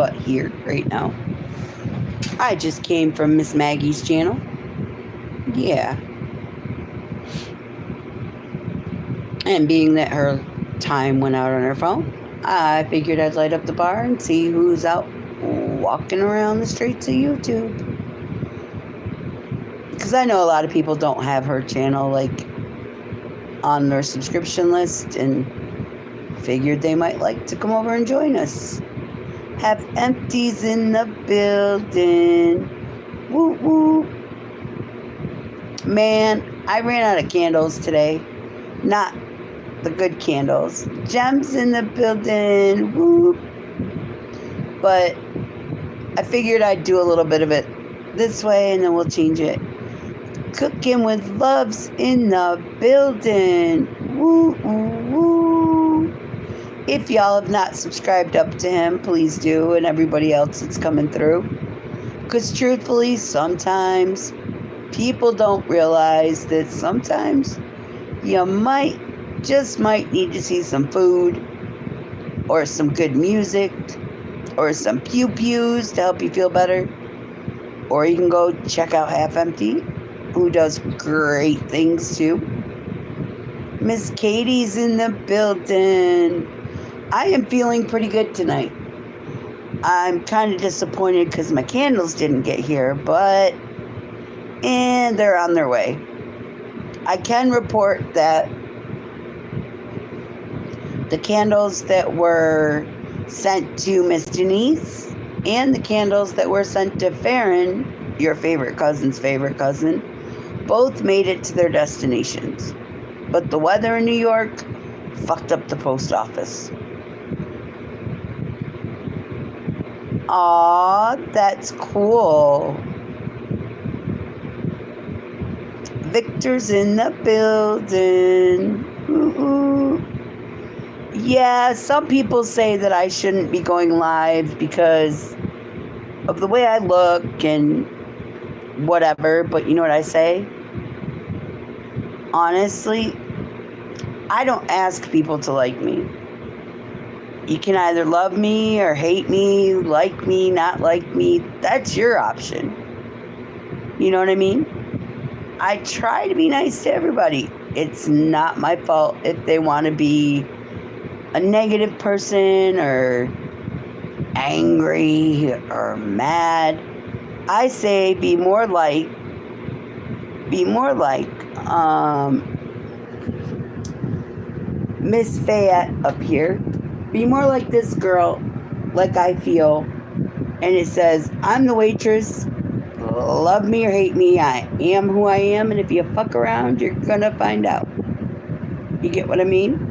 butt here right now. I just came from Miss Maggie's channel. Yeah. And being that her time went out on her phone, I figured I'd light up the bar and see who's out walking around the streets of YouTube. Because I know a lot of people don't have her channel like on their subscription list, and figured they might like to come over and join us. Have empties in the building. Woo woo. Man, I ran out of candles today. Not the good candles. Gems in the building. Woo. But I figured I'd do a little bit of it this way and then we'll change it. Cooking with Love's in the building. Woo woo woo. If y'all have not subscribed up to him, please do, and everybody else that's coming through. Because truthfully, sometimes people don't realize that sometimes you might need to see some food or some good music or some pew-pews to help you feel better. Or you can go check out Half Empty, who does great things too. Miss Katie's in the building. I am feeling pretty good tonight. I'm kind of disappointed because my candles didn't get here, and they're on their way. I can report that the candles that were sent to Miss Denise and the candles that were sent to Farron, your favorite cousin's favorite cousin, both made it to their destinations. But the weather in New York fucked up the post office. Aw, that's cool. Victor's in the building. Ooh. Yeah, some people say that I shouldn't be going live because of the way I look and whatever, but you know what I say? Honestly, I don't ask people to like me. You can either love me or hate me, like me, not like me. That's your option. You know what I mean? I try to be nice to everybody. It's not my fault if they want to be a negative person or angry or mad. I say be more like Miss Fayette up here. Be more like this girl, like I feel. And it says, I'm the waitress. Love me or hate me, I am who I am. And if you fuck around, you're gonna find out. You get what I mean?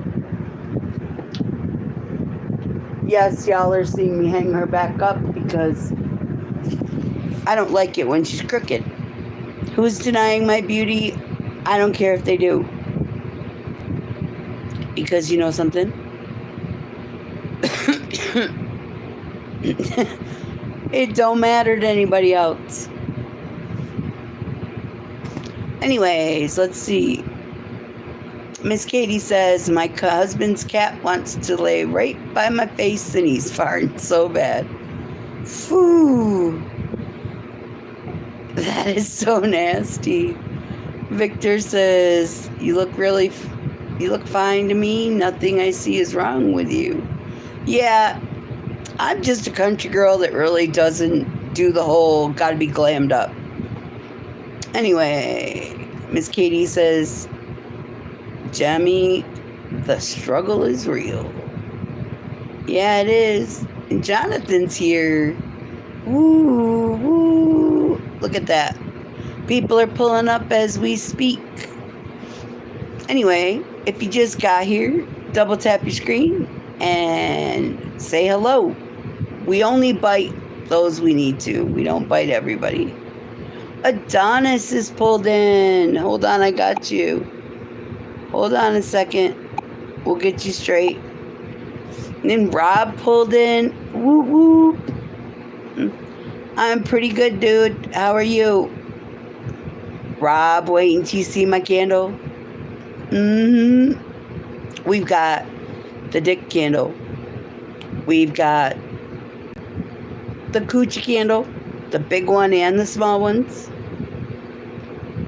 Yes, y'all are seeing me hang her back up because I don't like it when she's crooked. Who's denying my beauty? I don't care if they do. Because you know something? It don't matter to anybody else. Anyways, let's see. Miss Katie says, my husband's cat wants to lay right by my face and he's farting so bad. Phew. That is so nasty. Victor says, you look fine to me. Nothing I see is wrong with you. Yeah, I'm just a country girl that really doesn't do the whole gotta be glammed up. Anyway, Miss Katie says, Jamie, the struggle is real. Yeah, it is. And Jonathan's here. Woo, woo. Look at that. People are pulling up as we speak. Anyway, if you just got here, double tap your screen and say hello. We only bite those we need to. We don't bite everybody. Adonis is pulled in. Hold on, I got you. Hold on a second. We'll get you straight. And then Rob pulled in. Woo woo. I'm pretty good, dude. How are you? Rob, wait until you see my candle. We've got the dick candle. We've got the coochie candle, the big one and the small ones.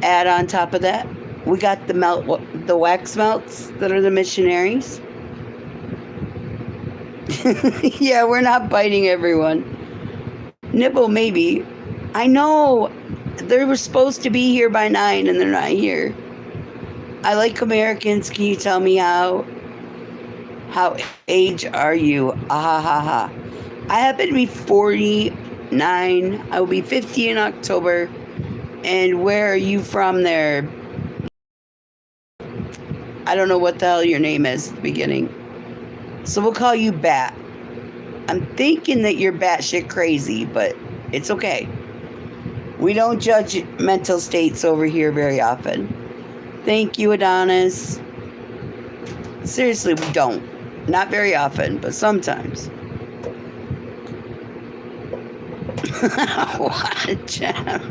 Add on top of that, we got the wax melts that are the missionaries. Yeah, we're not biting everyone. Nibble, maybe. I know. They were supposed to be here by 9 and they're not here. I like Americans. Can you tell me how? How age are you? Ah ha ha. I happen to be 49. I will be 50 in October. And where are you from there? I don't know what the hell your name is at the beginning. So we'll call you Bat. I'm thinking that you're batshit crazy, but it's okay. We don't judge mental states over here very often. Thank you, Adonis. Seriously, we don't. Not very often, but sometimes. Watch out.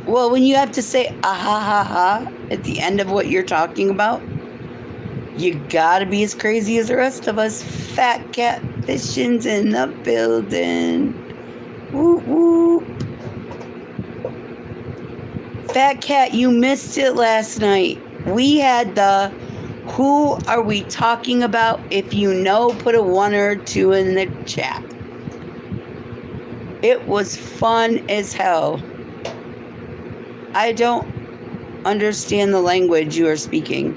Well, when you have to say ah ha ha ha at the end of what you're talking about, you gotta be as crazy as the rest of us. Fat cat fishins in the building. Whoop whoop. Fat cat, you missed it last night. We had the who are we talking about? If you know, put a 1 or 2 in the chat. It was fun as hell. I don't understand the language you are speaking.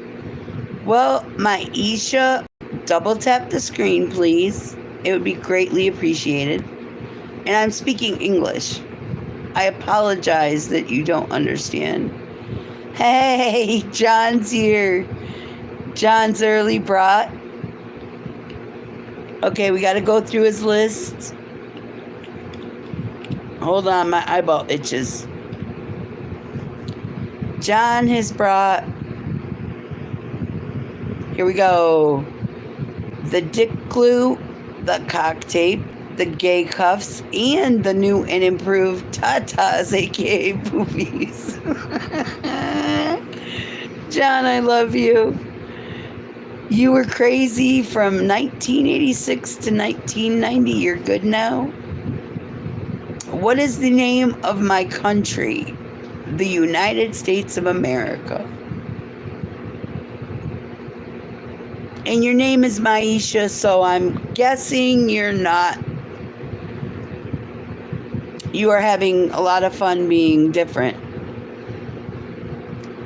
Well, Maisha, double tap the screen, please. It would be greatly appreciated. And I'm speaking English. I apologize that you don't understand. Hey, John's here. John's early brought. Okay, we got to go through his list. Hold on, my eyeball itches. John has brought, here we go, the dick glue, the cock tape, the gay cuffs, and the new and improved tatas, aka boobies. John, I love you. You were crazy from 1986 to 1990. You're good now. What is the name of my country? The United States of America. And your name is Maisha, so I'm guessing you're not. You are having a lot of fun being different.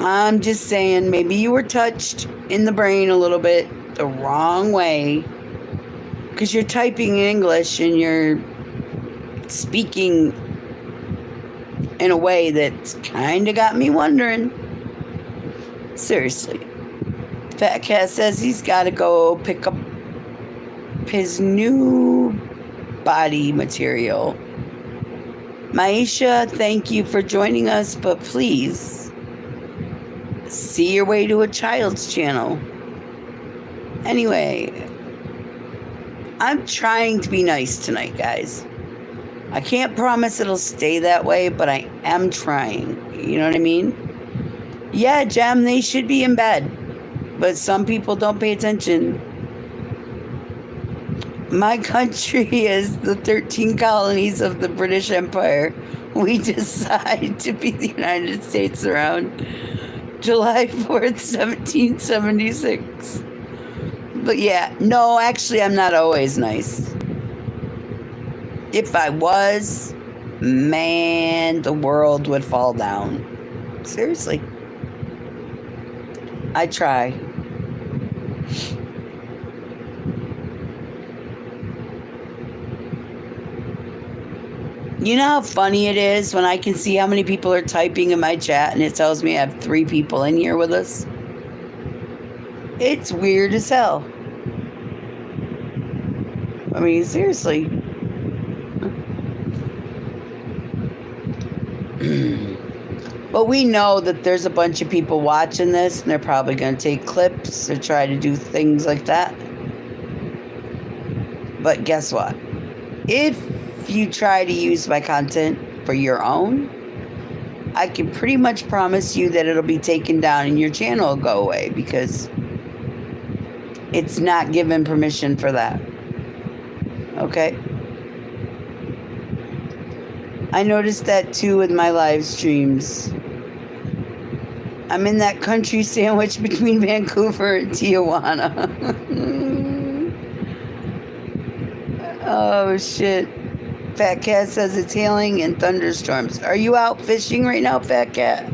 I'm just saying, maybe you were touched in the brain a little bit the wrong way. Because you're typing in English and you're speaking in a way that's kind of got me wondering. Seriously. Fat Cat says he's got to go pick up his new body material. Maisha, thank you for joining us, but please see your way to a child's channel. Anyway, I'm trying to be nice tonight, guys. I can't promise it'll stay that way, but I am trying. You know what I mean? Yeah, Jem, they should be in bed. But some people don't pay attention. My country is the 13 colonies of the British Empire. We decide to be the United States around July 4th, 1776. But yeah, no, actually, I'm not always nice. If I was, man, the world would fall down. Seriously. I try. You know how funny it is when I can see how many people are typing in my chat and it tells me I have 3 people in here with us? It's weird as hell. I mean, seriously. But we know that there's a bunch of people watching this and they're probably going to take clips or try to do things like that. But guess what? If you try to use my content for your own, I can pretty much promise you that it'll be taken down and your channel will go away because It's not given permission for that. Okay? I noticed that too with my live streams. I'm in that country sandwich between Vancouver and Tijuana. Oh, shit. Fat Cat says it's hailing and thunderstorms. Are you out fishing right now, Fat Cat?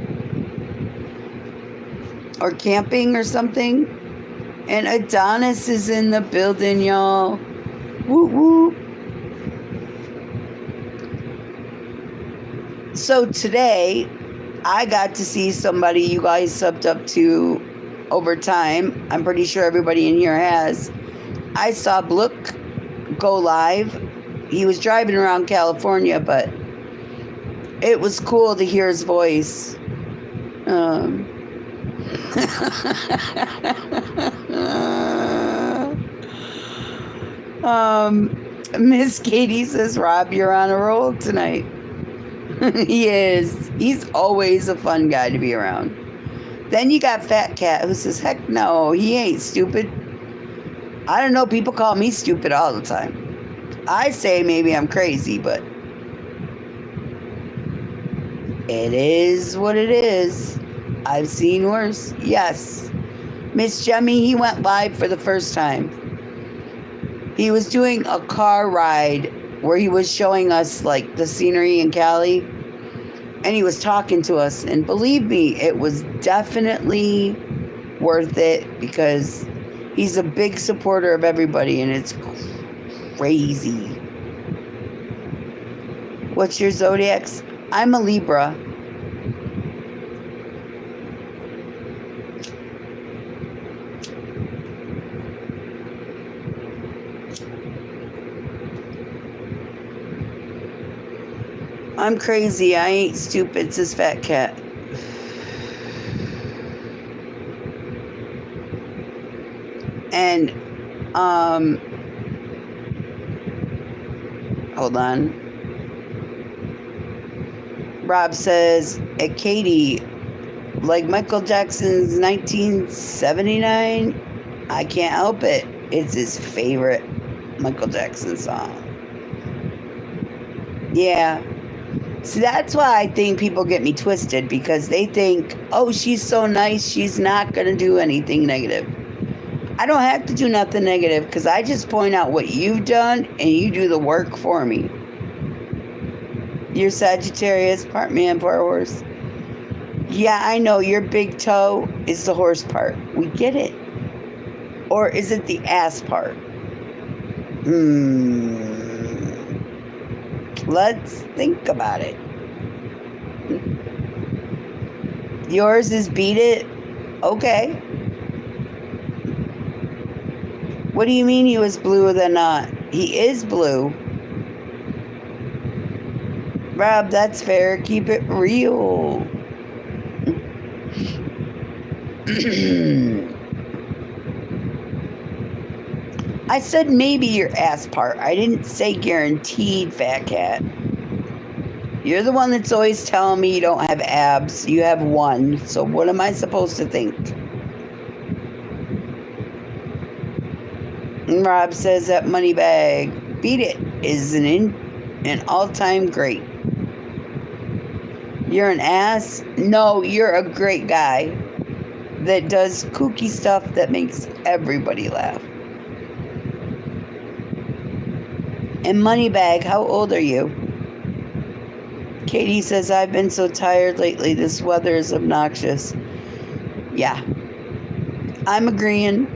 Or camping or something? And Adonis is in the building, y'all. Woo woo. So today, I got to see somebody you guys subbed up to over time. I'm pretty sure everybody in here has. I saw Blook go live. He was driving around California, but it was cool to hear his voice. Miss Katie says, Rob, you're on a roll tonight. He is. He's always a fun guy to be around. Then you got Fat Cat who says, heck no, he ain't stupid. I don't know, people call me stupid all the time. I say maybe I'm crazy, but it is what it is. I've seen worse. Yes. Miss Jemmy, he went live for the first time. He was doing a car ride where he was showing us like the scenery in Cali, and he was talking to us, and believe me, it was definitely worth it because he's a big supporter of everybody, and it's crazy. What's your zodiac? I'm a Libra. I'm crazy. I ain't stupid, says Fat Cat. And, hold on. Rob says, at Katie, like Michael Jackson's 1979, I can't help it. It's his favorite Michael Jackson song. Yeah. See, that's why I think people get me twisted, because they think, oh, she's so nice, she's not going to do anything negative. I don't have to do nothing negative, because I just point out what you've done, and you do the work for me. You're Sagittarius, part man, part horse. Yeah, I know, your big toe is the horse part. We get it. Or is it the ass part? Let's think about it. Yours is beat it? Okay. What do you mean he was bluer than not? He is blue. Rob, that's fair. Keep it real. I said maybe your ass part. I didn't say guaranteed, Fat Cat. You're the one that's always telling me you don't have abs. You have one. So what am I supposed to think? And Rob says that Moneybag, beat it, is an all-time great. You're an ass? No, you're a great guy that does kooky stuff that makes everybody laugh. And Moneybag, how old are you? Katie says, I've been so tired lately. This weather is obnoxious. Yeah, I'm agreeing.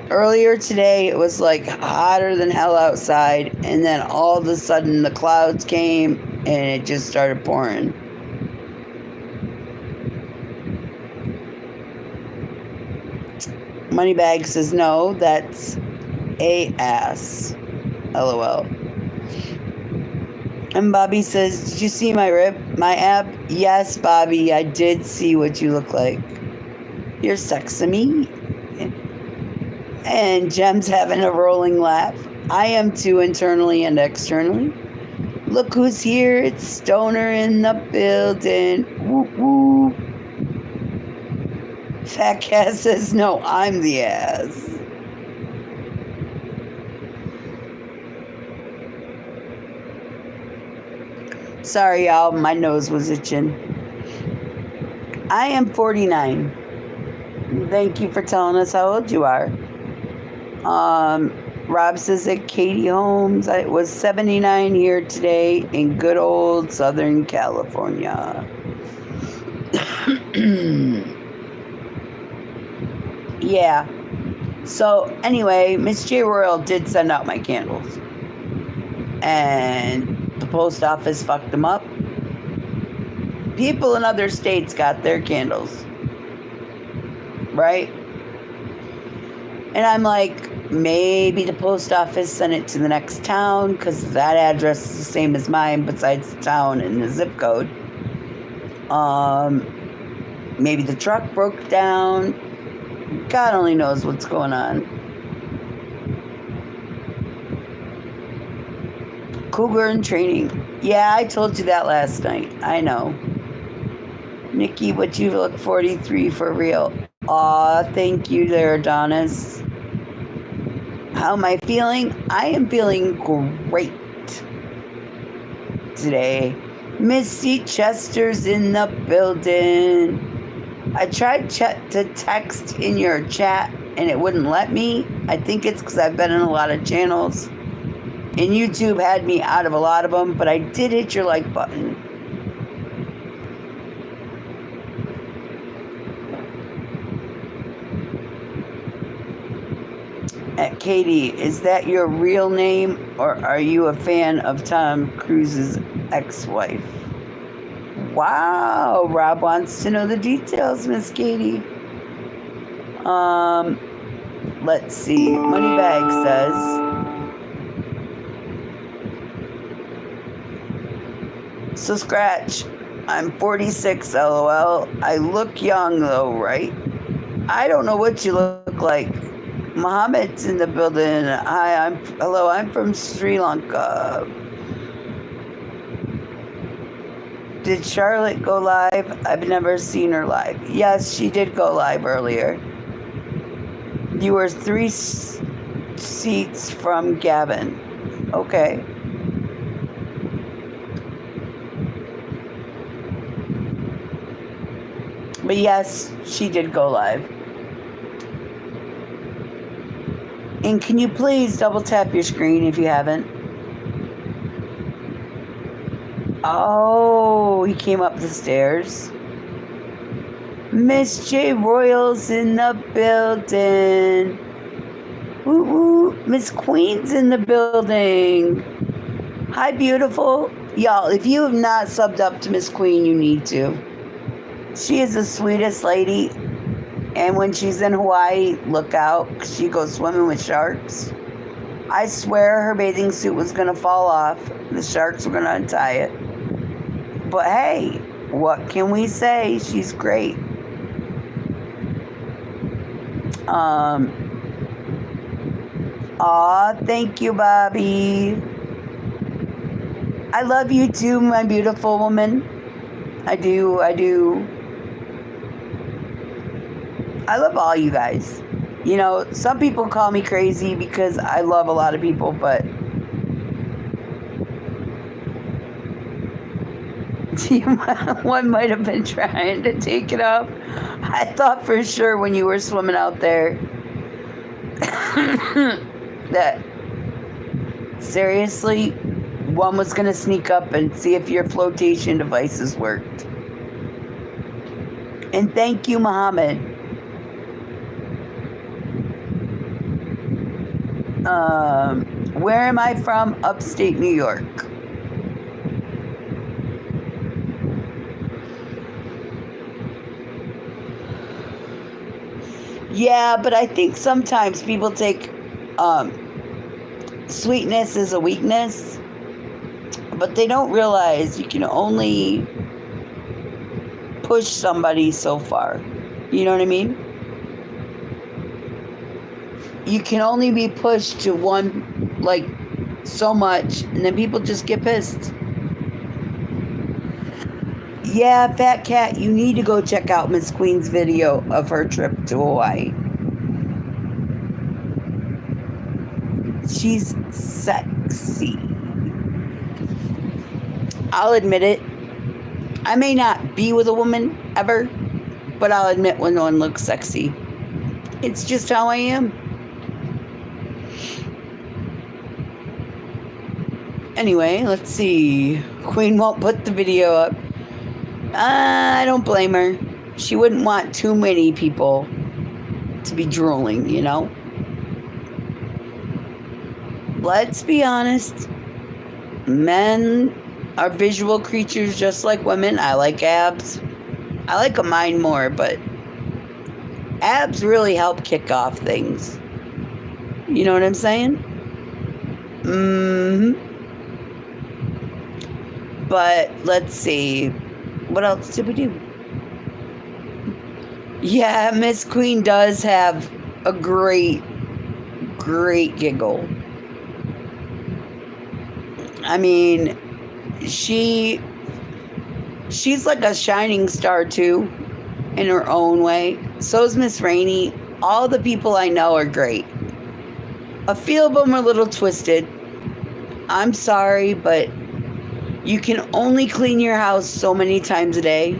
Earlier today, it was like hotter than hell outside. And then all of a sudden, the clouds came and it just started pouring. Moneybag says, no, that's a ass. LOL. And Bobby says, did you see my ab? Yes, Bobby, I did see what you look like. You're sexy. And Jem's having a rolling laugh. I am too, internally and externally. Look who's here. It's Stoner in the building. Woo woo. Fat Cat says, no, I'm the ass. Sorry, y'all. My nose was itching. I am 49. Thank you for telling us how old you are. Rob says that Katie Holmes, I was 79 here today in good old Southern California. Yeah. So anyway, Miss J. Royal did send out my candles. And the post office fucked them up. People in other states got their candles. Right? And I'm like, maybe the post office sent it to the next town because that address is the same as mine besides the town and the zip code. Maybe the truck broke down. God only knows what's going on. Cougar in training. Yeah, I told you that last night. I know. Nikki, but you look 43 for real. Aw, thank you there, Adonis. How am I feeling? I am feeling great today. Misty Chester's in the building. I tried to text in your chat and it wouldn't let me. I think it's because I've been in a lot of channels. And YouTube had me out of a lot of them, but I did hit your like button. Katie, is that your real name or are you a fan of Tom Cruise's ex-wife? Wow, Rob wants to know the details, Miss Katie. Let's see. Moneybag says, so Scratch, I'm 46, LOL. I look young though, right? I don't know what you look like. Mohammed's in the building. Hi, I'm from Sri Lanka. Did Charlotte go live? I've never seen her live. Yes, she did go live earlier. You were 3 seats from Gavin. Okay. But yes, she did go live. And can you please double tap your screen if you haven't? Oh, he came up the stairs. Miss J. Royal's in the building. Woo woo. Miss Queen's in the building. Hi, beautiful. Y'all, if you have not subbed up to Miss Queen, you need to. She is the sweetest lady. And when she's in Hawaii, look out. She goes swimming with sharks. I swear her bathing suit was going to fall off. The sharks were going to untie it. But hey, what can we say? She's great. Aw, thank you, Bobby. I love you too, my beautiful woman. I do. I love all you guys. You know, some people call me crazy because I love a lot of people, but one might have been trying to take it off. I thought for sure when you were swimming out there that seriously, one was going to sneak up and see if your flotation devices worked. And thank you, Muhammad. Where am I from? Upstate New York. Yeah, but I think sometimes people take sweetness as a weakness, but they don't realize you can only push somebody so far. You know what I mean? You can only be pushed to one, like, so much, and then people just get pissed. Yeah, Fat Cat, you need to go check out Miss Queen's video of her trip to Hawaii. She's sexy. I'll admit it. I may not be with a woman ever, but I'll admit when one looks sexy. It's just how I am. Anyway, let's see. Queen won't put the video up. I don't blame her. She wouldn't want too many people to be drooling, you know? Let's be honest. Men are visual creatures just like women. I like abs. I like a mine more, but abs really help kick off things. You know what I'm saying? But let's see. What else did we do? Yeah, Miss Queen does have a great giggle. I mean, she's like a shining star too, in her own way. So's Miss Rainey. All the people I know are great. A few of them are a little twisted. I'm sorry, but you can only clean your house so many times a day.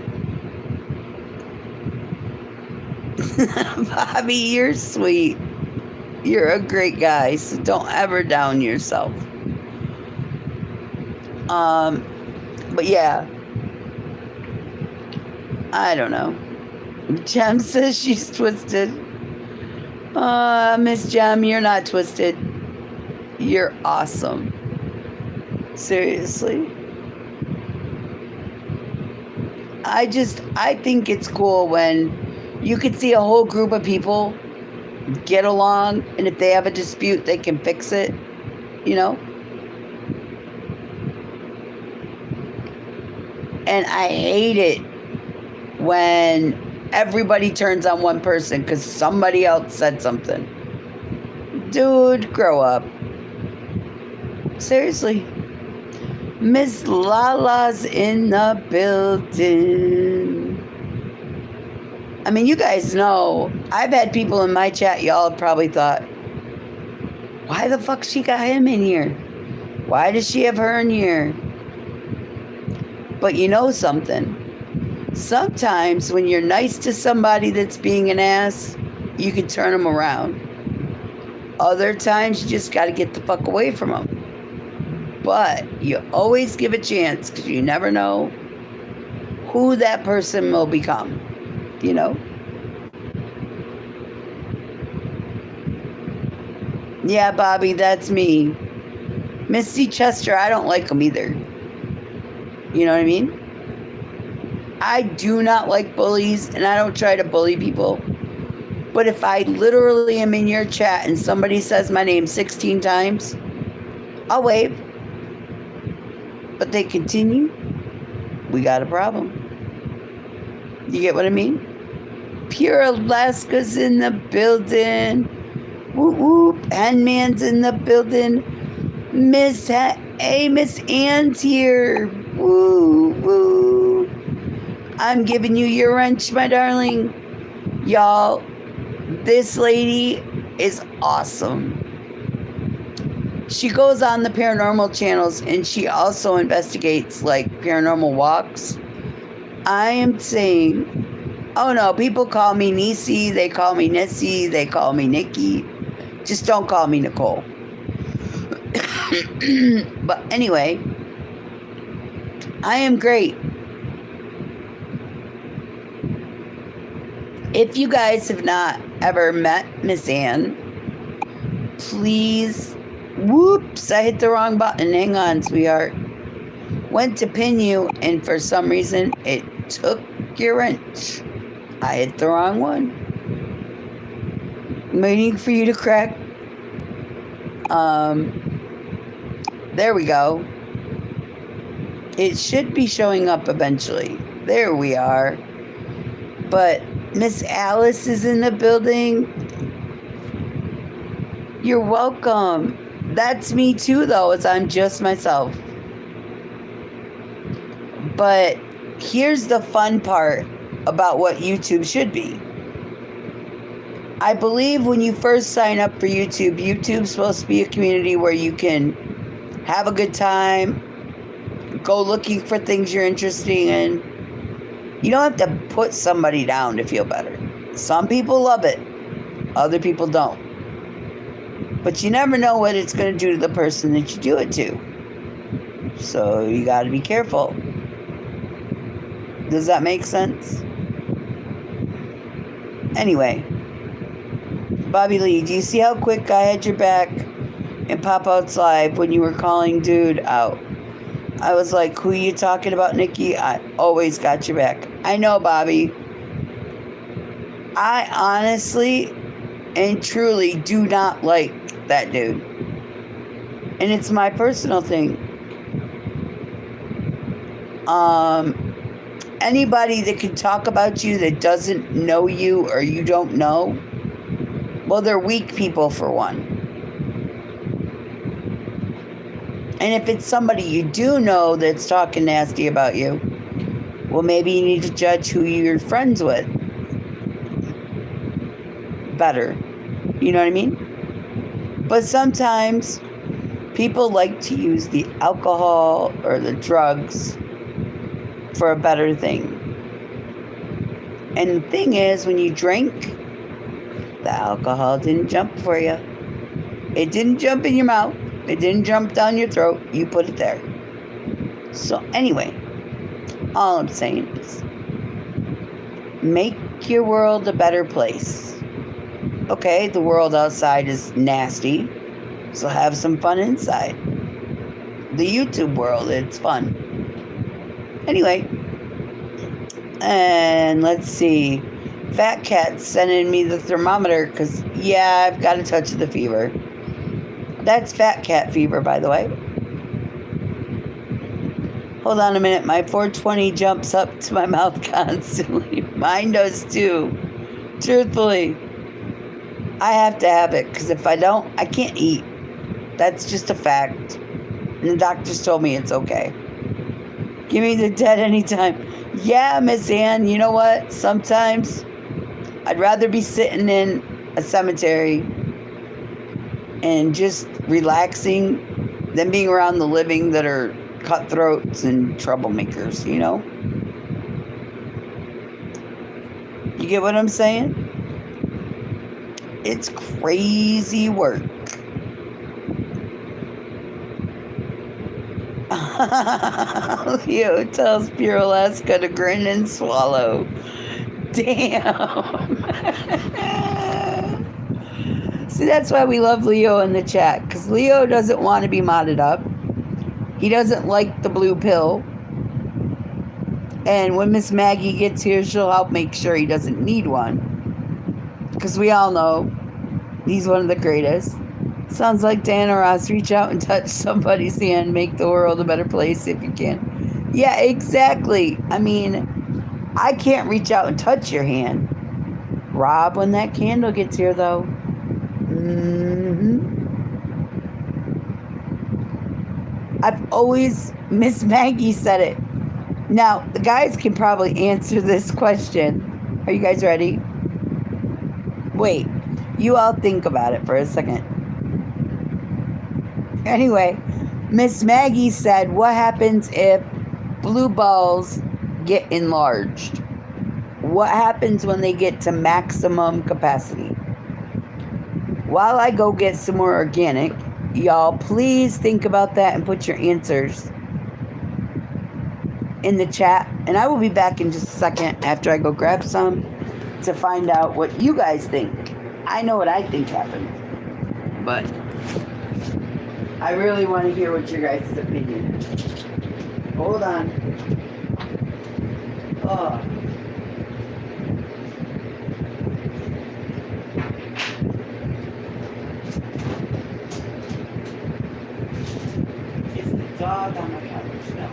Bobby, you're sweet. You're a great guy, so don't ever down yourself. But yeah. I don't know. Jem says she's twisted. Miss Jem, you're not twisted. You're awesome. Seriously. I think it's cool when you could see a whole group of people get along, and if they have a dispute, they can fix it, you know? And I hate it when everybody turns on one person because somebody else said something. Dude, grow up. Seriously. Miss Lala's in the building. I mean, you guys know, I've had people in my chat, y'all have probably thought, why the fuck she got him in here? Why does she have her in here? But you know something? Sometimes when you're nice to somebody that's being an ass, you can turn them around. Other times you just got to get the fuck away from them. But you always give a chance because you never know who that person will become, you know? Yeah, Bobby, that's me. Misty Chester, I don't like them either. You know what I mean? I do not like bullies, and I don't try to bully people. But if I literally am in your chat and somebody says my name 16 times, I'll wave. But they continue, we got a problem. You get what I mean? Pure Alaska's in the building. Whoop whoop. Henman's in the building. Miss Ann's here. Woo woo. I'm giving you your wrench, my darling. Y'all, this lady is awesome. She goes on the paranormal channels and she also investigates like paranormal walks. I am saying, oh no, people call me Nicci, they call me Nicci, they call me Nikki. Just don't call me Nicole. But anyway, I am great. If you guys have not ever met Miss Ann, please. Whoops, I hit the wrong button. Hang on, sweetheart. Went to pin you, and for some reason, it took your wrench. I hit the wrong one. I'm waiting for you to crack. There we go. It should be showing up eventually. There we are. But Miss Alice is in the building. You're welcome. That's me too, though, as I'm just myself. But here's the fun part about what YouTube should be. I believe when you first sign up for YouTube's supposed to be a community where you can have a good time, go looking for things you're interested in. You don't have to put somebody down to feel better. Some people love it. Other people don't. But you never know what it's going to do to the person that you do it to. So you got to be careful. Does that make sense? Anyway, Bobby Lee, do you see how quick I had your back in Pop Out's Live when you were calling dude out? I was like, who are you talking about, Nicci? I always got your back. I know, Bobby. I honestly and truly do not like that dude. And it's my personal thing. Anybody that can talk about you that doesn't know you or you don't know, well, they're weak people for one. And if it's somebody you do know that's talking nasty about you, well, maybe you need to judge who you're friends with better. You know what I mean? But sometimes people like to use the alcohol or the drugs for a better thing. And the thing is, when you drink, the alcohol didn't jump for you. It didn't jump in your mouth. It didn't jump down your throat. You put it there. So anyway, all I'm saying is make your world a better place. Okay, the world outside is nasty, so have some fun inside. The YouTube world, it's fun. Anyway, and let's see. Fat Cat's sending me the thermometer because, yeah, I've got a touch of the fever. That's Fat Cat fever, by the way. Hold on a minute. My 420 jumps up to my mouth constantly. Mine does too. Truthfully, I have to have it because if I don't, I can't eat. That's just a fact. And the doctors told me it's okay. Give me the dead anytime. Yeah, Miss Ann, you know what? Sometimes I'd rather be sitting in a cemetery and just relaxing than being around the living that are cutthroats and troublemakers, you know? You get what I'm saying? It's crazy work. Leo tells Pure Alaska to grin and swallow. Damn. See, that's why we love Leo in the chat, because Leo doesn't want to be modded up. He doesn't like the blue pill. And when Miss Maggie gets here, she'll help make sure he doesn't need one. Because we all know he's one of the greatest. Sounds like Diana Ross, reach out and touch somebody's hand, make the world a better place if you can. Yeah, exactly. I mean, I can't reach out and touch your hand. Rob, when that candle gets here, though. I've always, Miss Maggie said it. Now, the guys can probably answer this question. Are you guys ready? Wait, you all think about it for a second. Anyway, Miss Maggie said, what happens if blue balls get enlarged? What happens when they get to maximum capacity? While I go get some more organic, y'all please think about that and put your answers in the chat. And I will be back in just a second after I go grab some to find out what you guys think. I know what I think happened, but I really want to hear what your guys' opinion is. Hold on. Oh. Is the dog on my couch? No.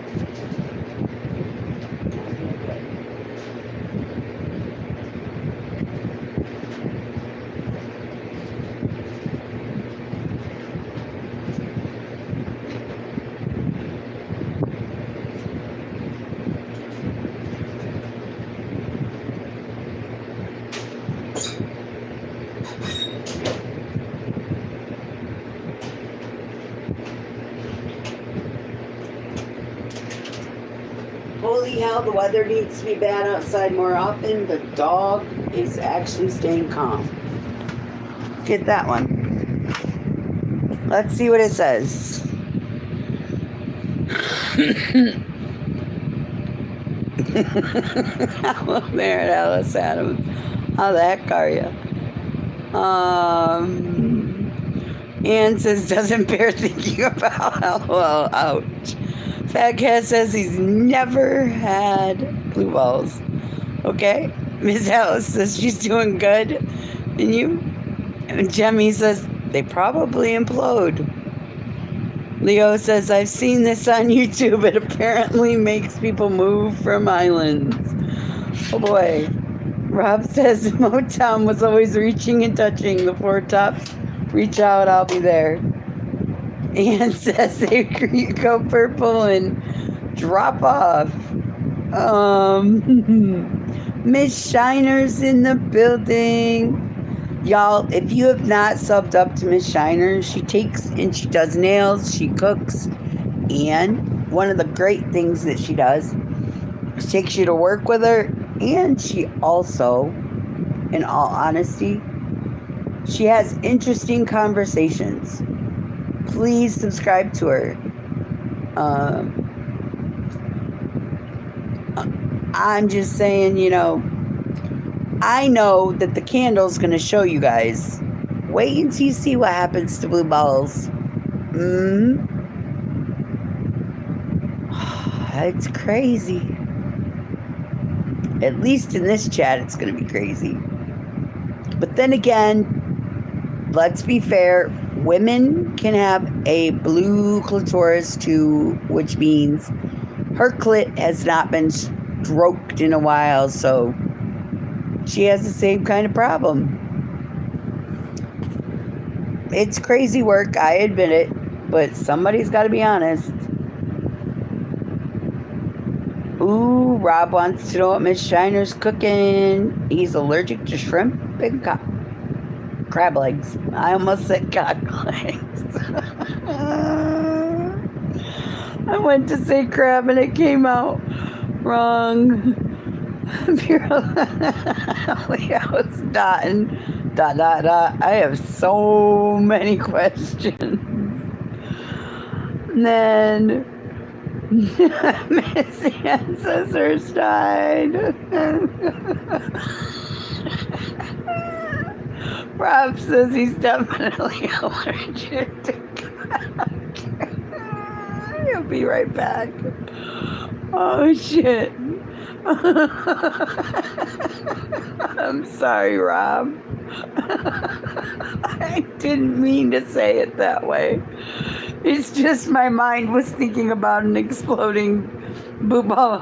really how the weather needs to be bad outside more often, the dog is actually staying calm. Get that one. Let's see what it says. Hello there at Alice Adams. How the heck are you? Ann says, doesn't bear thinking about. Well, ouch. Fat Cat says he's never had blue balls. Okay. Miss Alice says she's doing good. And you? And Jemmy says they probably implode. Leo says, I've seen this on YouTube. It apparently makes people move from islands. Oh boy. Rob says Motown was always reaching and touching the four tops. Reach out, I'll be there. Ann says they go purple and drop off. Miss Shiner's in the building. Y'all, if you have not subbed up to Miss Shiner, she takes and she does nails, she cooks, and one of the great things that she does, she takes you to work with her, and she also, in all honesty, she has interesting conversations. Please subscribe to her. I'm just saying, I know that the candle's going to show you guys. Wait until you see what happens to blue balls. It's crazy. At least in this chat, it's going to be crazy. But then again, let's be fair. Women can have a blue clitoris too, which means her clit has not been stroked in a while, so she has the same kind of problem. It's crazy work, I admit it, but somebody's got to be honest. Ooh, Rob wants to know what Miss Shiner's cooking. He's allergic to shrimp and crab legs. I almost said cock legs. I went to say crab and it came out wrong. Leo's dotting. ... I have so many questions. And then Miss Ann says hers died. Rob says he's definitely allergic to cock. He'll be right back. Oh shit. I'm sorry, Rob. I didn't mean to say it that way. It's just my mind was thinking about an exploding boob hole.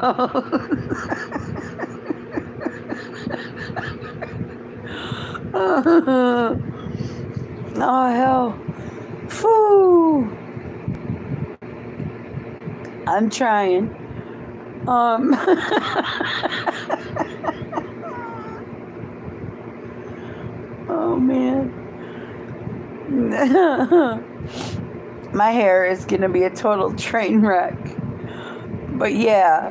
Oh, hell. Phew. I'm trying. Oh, man. My hair is going to be a total train wreck. But yeah.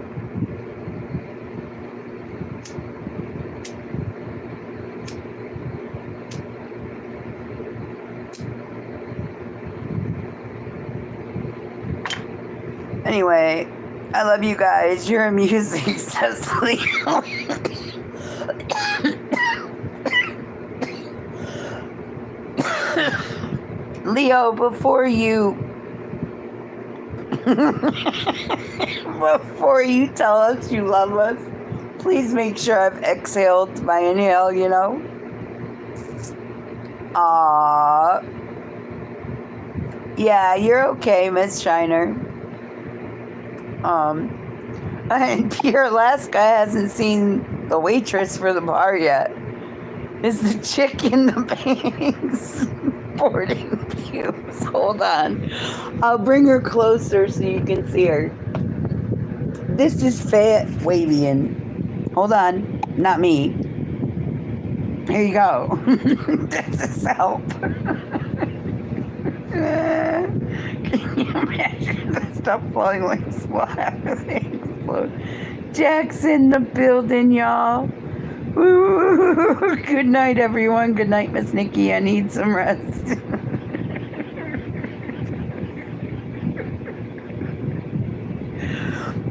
Anyway, I love you guys. You're amusing, says Leo. Leo, before you tell us you love us, please make sure I've exhaled my inhale, Yeah, you're okay, Miss Shiner. And Pierre Alaska hasn't seen the waitress for the bar yet. Is the chick in the bangs boarding pubes? Hold on. I'll bring her closer so you can see her. This is Fat Wavian. Hold on. Not me. Here you go. This is help. Can you imagine the stuff falling like small after they explode? Jack's in the building, y'all. Ooh, good night, everyone. Good night, Miss Nicci. I need some rest.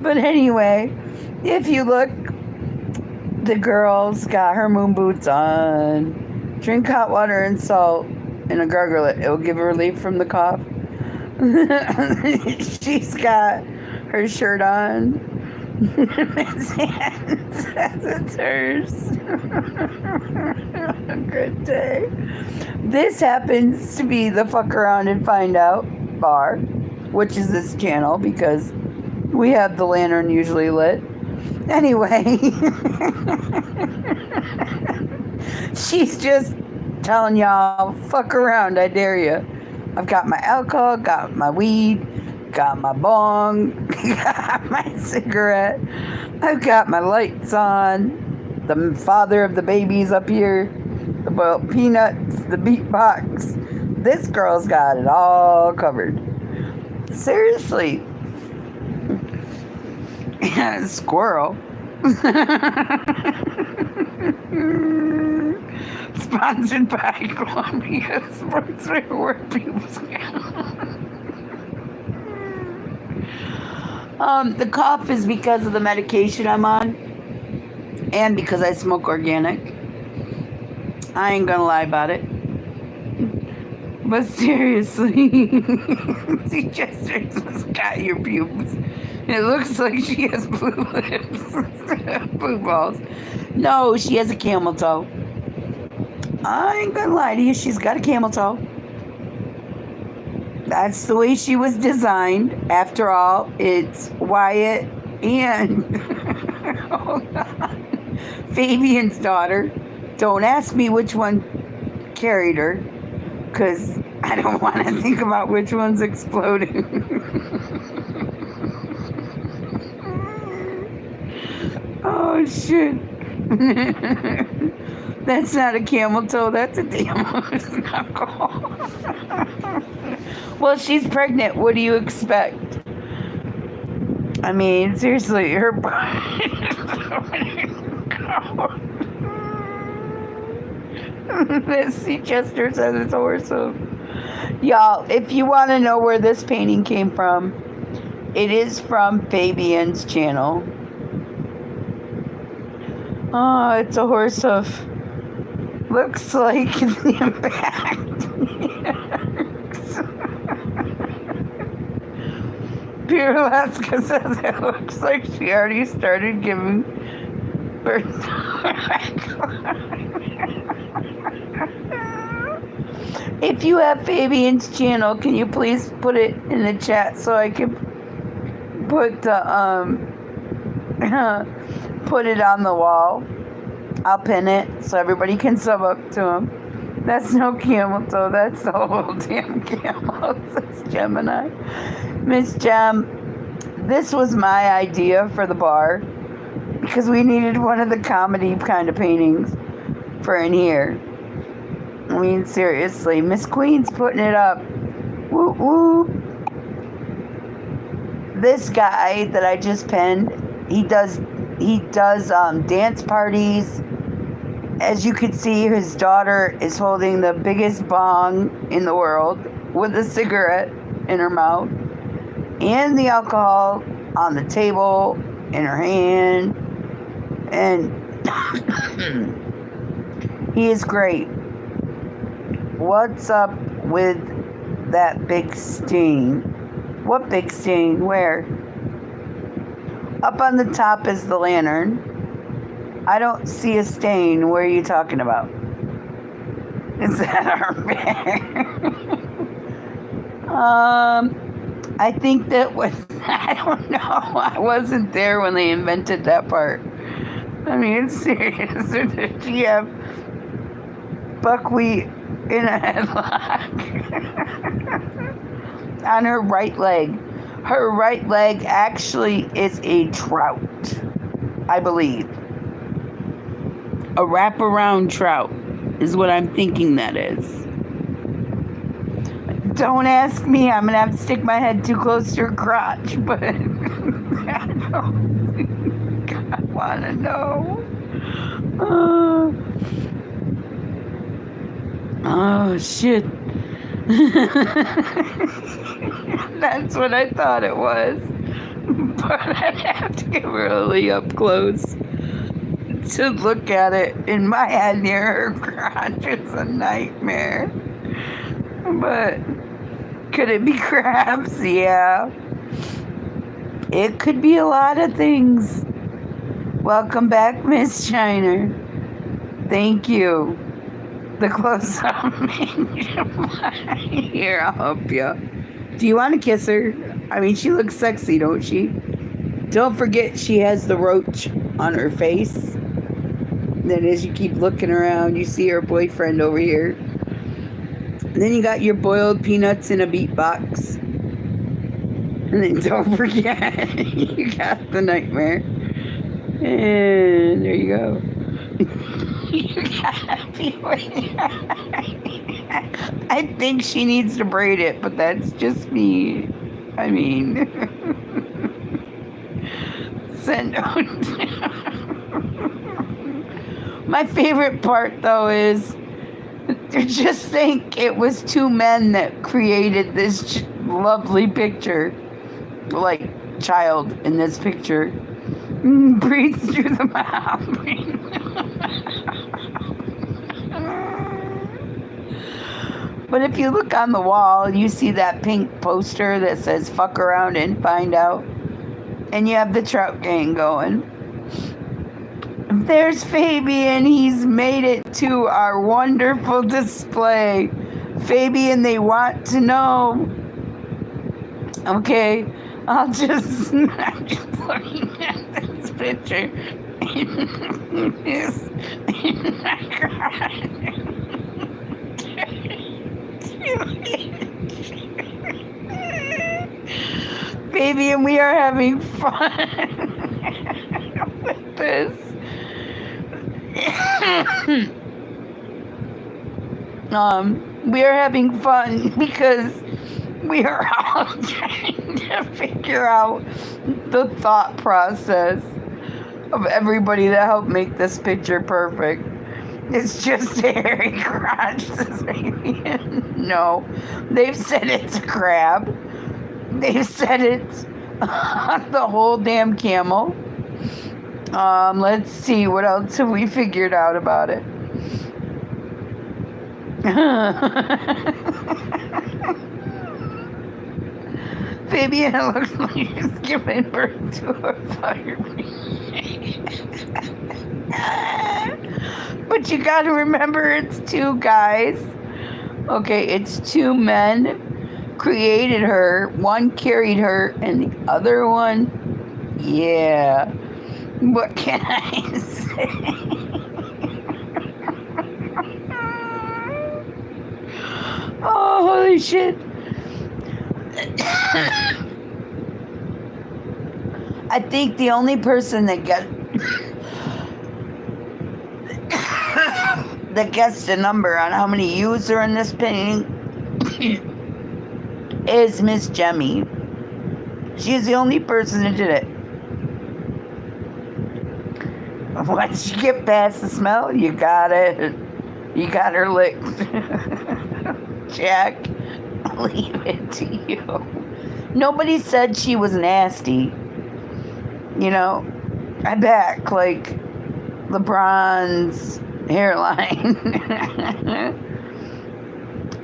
But anyway, if you look, the girl's got her moon boots on. Drink hot water and salt and a gargle it. It will give her relief from the cough. She's got her shirt on. It's hers. Good day. This happens to be the Fuck Around and Find Out bar, which is this channel because we have the lantern usually lit. Anyway, she's just telling y'all, fuck around, I dare you. I've got my alcohol, got my weed, got my bong, got my cigarette, I've got my lights on, the father of the babies up here, the boiled peanuts, the beatbox. This girl's got it all covered. Seriously. Squirrel. Sponsored by Columbia Sportswear Work People's The cough is because of the medication I'm on and because I smoke organic. I ain't gonna lie about it. But seriously, she just got your pubes. It looks like she has blue lips, blue balls. No, she has a camel toe. I ain't gonna lie to you, she's got a camel toe. That's the way she was designed. After all, it's Wyatt and Fabian's daughter. Don't ask me which one carried her, because I don't want to think about which one's exploding. Oh, shit. That's not a camel toe, that's a damn knuckle. Well, she's pregnant. What do you expect? I mean, seriously, her Missy Chester says it's a horse hoof. Y'all, if you want to know where this painting came from, it is from Fabian's channel. Oh, it's a horse hoof. Looks like the impact. Pure Alaska says it looks like she already started giving birth. If you have Fabian's channel, can you please put it in the chat so I can put the put it on the wall. I'll pin it so everybody can sub up to him. That's no camel toe. That's the whole damn camel. That's Gemini. Miss Gem, this was my idea for the bar because we needed one of the comedy kind of paintings for in here. I mean, seriously, Miss Queen's putting it up. Woo woo. This guy that I just pinned, he does dance parties. As you can see, his daughter is holding the biggest bong in the world with a cigarette in her mouth and the alcohol on the table in her hand. And he is great. What's up with that big stain? What big stain? Where? Up on the top is the lantern. I don't see a stain. What are you talking about? Is that our bed? I think that was, I don't know. I wasn't there when they invented that part. I mean, it's serious. Did she have buckwheat in a headlock on her right leg? Her right leg actually is a trout, I believe. A wraparound trout is what I'm thinking that is. Don't ask me. I'm going to have to stick my head too close to her crotch, but I don't think want to know. Oh, shit. That's what I thought it was. But I'd have to get really up close to look at it. In my head near her crotch is a nightmare. But could it be crabs? Yeah. It could be a lot of things. Welcome back, Miss Shiner. Thank you. The close-up here, I'll help you. Do you want to kiss her? I mean, she looks sexy, don't she? Don't forget she has the roach on her face. Then as you keep looking around, you see her boyfriend over here. And then you got your boiled peanuts in a beat box. And then don't forget, you got the nightmare. And there you go. You gotta be I think she needs to braid it, but that's just me. I mean, send out. My favorite part, though, is just think it was two men that created this lovely picture, like child in this picture. Breathes through the mouth. But if you look on the wall, you see that pink poster that says fuck around and find out. And you have the trout gang going. There's Fabian. He's made it to our wonderful display. Fabian, they want to know. Okay, I'm just looking at this picture. Baby, and we are having fun with this. We are having fun because we are all trying to figure out the thought process of everybody that helped make this picture perfect. It's just a hairy crotch, says Fabian. No, they've said it's a crab. They've said it's the whole damn camel. Let's see, what else have we figured out about it? Fabian, it looks like he's giving birth to a fire. But you gotta remember, it's two guys. Okay, it's two men created her. One carried her, and the other one, yeah. What can I say? Oh, holy shit. I think the only person that gets the number on how many views are in this painting is Miss Jemmy. She's the only person that did it. Once you get past the smell, you got her licked. Jack, leave it to you. Nobody said she was nasty. You know, I back like LeBron's hairline,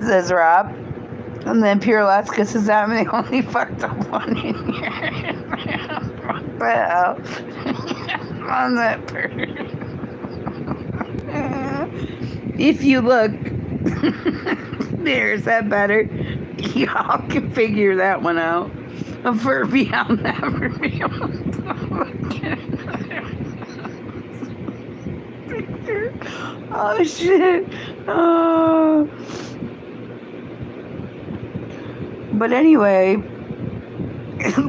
says Rob. And then Pure Alaska says, I'm the only fucked up one in here. What the hell? On that person. If you look, there's that better. Y'all can figure that one out. A Furby, I'll never be able to look at picture. Oh shit. Oh. But anyway,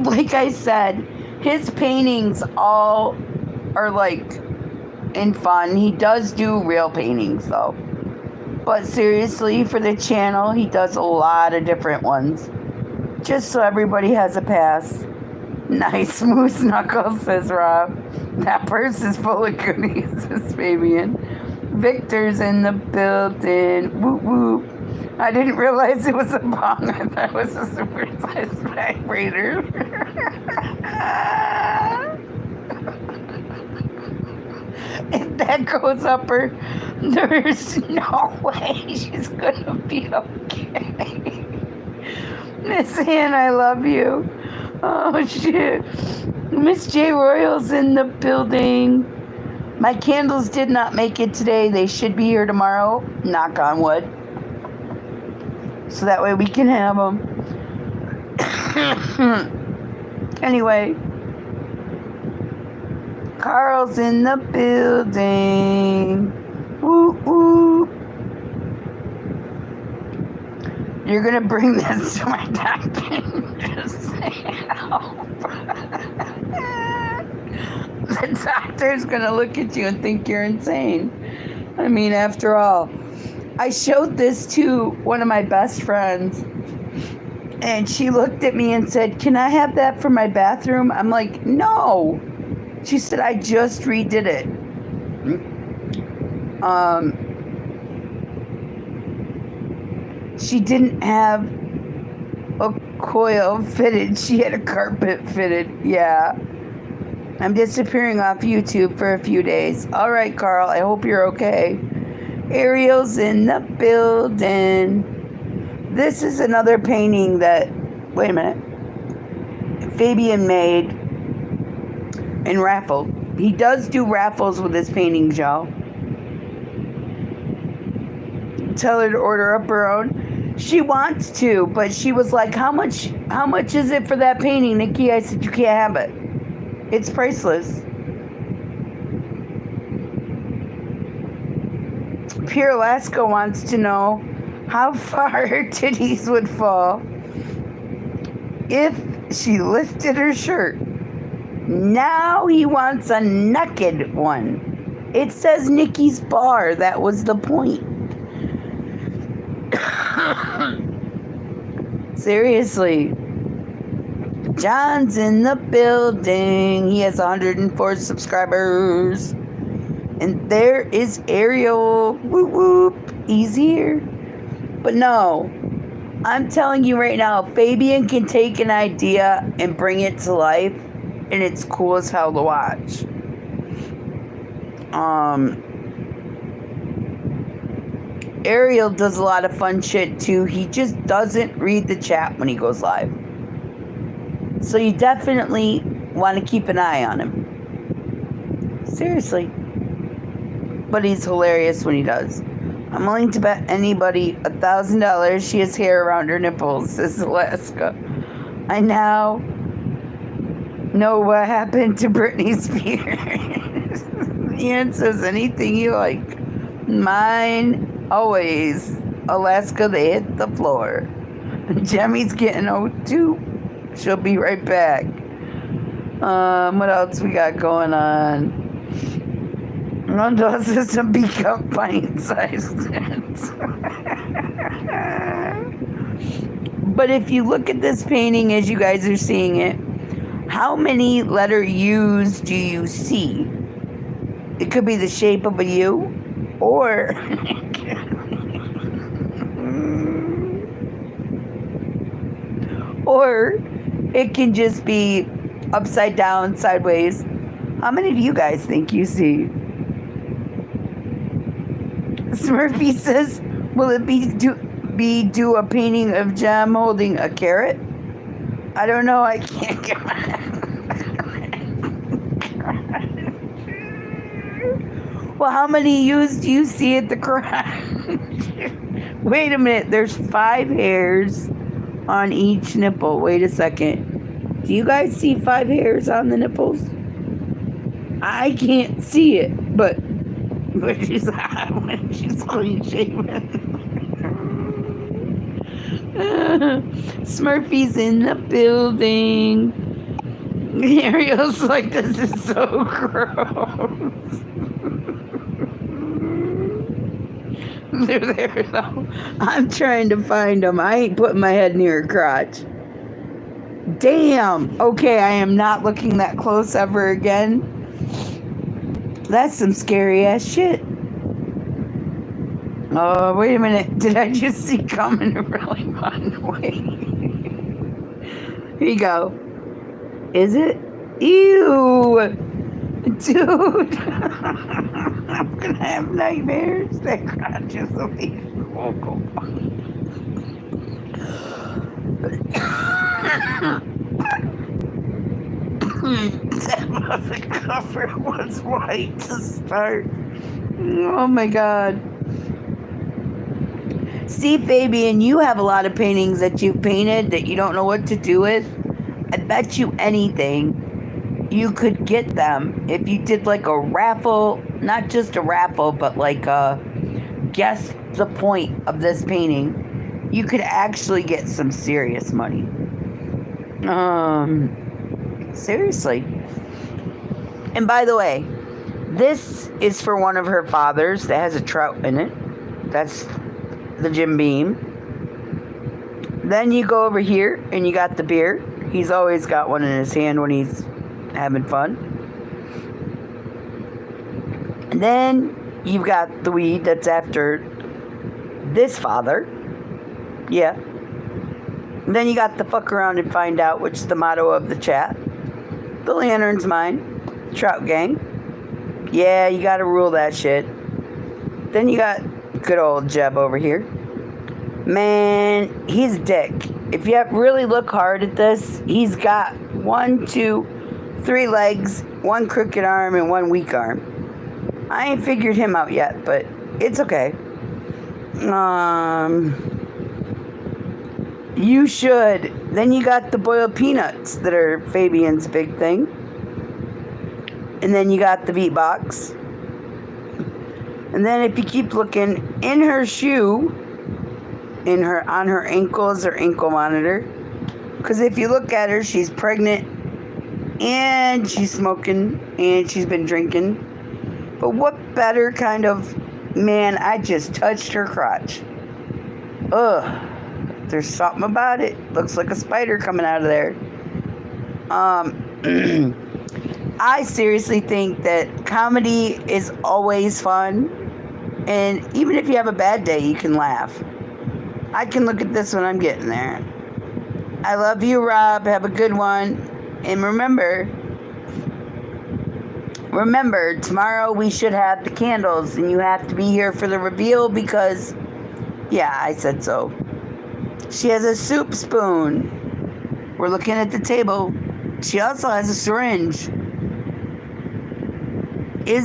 like I said, his paintings all are like in fun. He does do real paintings though. But seriously, for the channel, he does a lot of different ones. Just so everybody has a pass. Nice moose knuckles, says Rob. That purse is full of goodies, says Fabian. Victor's in the building. Whoop whoop. I didn't realize it was a bong. I thought it was a super-sized vibrator. If that goes up her, there's no way she's gonna be okay. Miss Ann, I love you. Oh shit. Miss J Royal's in the building. My candles did not make it today. They should be here tomorrow. Knock on wood. So that way we can have them. Anyway. Carl's in the building. Woo woo. You're gonna bring this to my doctor. Just say help. The doctor's gonna look at you and think you're insane. I mean, after all, I showed this to one of my best friends, and she looked at me and said, "Can I have that for my bathroom?" I'm like, "No." She said, "I just redid it." She didn't have a coil fitted. She had a carpet fitted. Yeah. I'm disappearing off YouTube for a few days. All right, Carl. I hope you're okay. Ariel's in the building. This is another painting that, wait a minute, Fabian made and raffled. He does do raffles with his paintings, y'all. Tell her to order up her own. She wants to, but she was like, how much is it for that painting, Nicci? I said, you can't have it. It's priceless. Pure Alaska wants to know how far her titties would fall if she lifted her shirt. Now he wants a naked one. It says Nicci's bar. That was the point. Seriously. John's in the building. He has 104 subscribers. And there is Ariel. Whoop whoop. He's here. But no. I'm telling you right now, Fabian can take an idea and bring it to life. And it's cool as hell to watch. Ariel does a lot of fun shit too. He just doesn't read the chat when he goes live. So you definitely want to keep an eye on him. Seriously. But he's hilarious when he does. I'm willing to bet anybody $1,000 she has hair around her nipples, says Alaska. I now know what happened to Britney Spears. Ian says anything you like. Mine always. Alaska, they hit the floor. Jemmy's getting O2. She'll be right back. What else we got going on? Rondo says a big up pint-sized sense. But if you look at this painting as you guys are seeing it, how many letter U's do you see? It could be the shape of a U, or or it can just be upside down, sideways. How many do you guys think you see? Smurfy says, will it be do a painting of Jem holding a carrot? I don't know. I can't get my... Well, how many U's do you see at the crotch? Wait a minute. There's 5 hairs on each nipple. Wait a second. Do you guys see 5 hairs on the nipples? I can't see it, but she's hot when she's clean shaven. Smurfy's in the building. Ariel's like, this is so gross. They're there though. I'm trying to find them. I ain't putting my head near her crotch. Damn. Okay, I am not looking that close ever again. That's some scary ass shit. Oh, wait a minute. Did I just see come in a really fun way? Here you go. Is it? Ew. Dude. I'm gonna have nightmares. That crotch is so beautiful. The cover was white to start. Oh my god. See, Fabian, you have a lot of paintings that you've painted that you don't know what to do with. I bet you anything you could get them if you did like a raffle, not just a raffle, but like a guess the point of this painting. You could actually get some serious money. Seriously. And by the way, this is for one of her fathers that has a trout in it. That's the Jim Beam. Then you go over here and you got the beer. He's always got one in his hand when he's having fun. And then you've got the weed that's after this father. Yeah. And then you got the fuck around and find out, which is the motto of the chat. The lantern's mine. Trout gang. Yeah, you gotta rule that shit. Then you got good old Jeb over here. Man, he's a dick. If you really look hard at this, he's got 1, 2, 3 legs, 1 crooked arm, and 1 weak arm. I ain't figured him out yet, but it's okay. You should. Then you got the boiled peanuts that are Fabian's big thing. And then you got the beatbox. And then if you keep looking in her shoe, on her ankles or ankle monitor, because if you look at her, she's pregnant and she's smoking and she's been drinking. But what better kind of man? I just touched her crotch. Ugh. There's something about it. Looks like a spider coming out of there. I seriously think that comedy is always fun. And even if you have a bad day, you can laugh. I can look at this when I'm getting there. I love you, Rob. Have a good one. And remember, tomorrow we should have the candles. And you have to be here for the reveal because, yeah, I said so. She has a soup spoon. We're looking at the table. She also has a syringe. It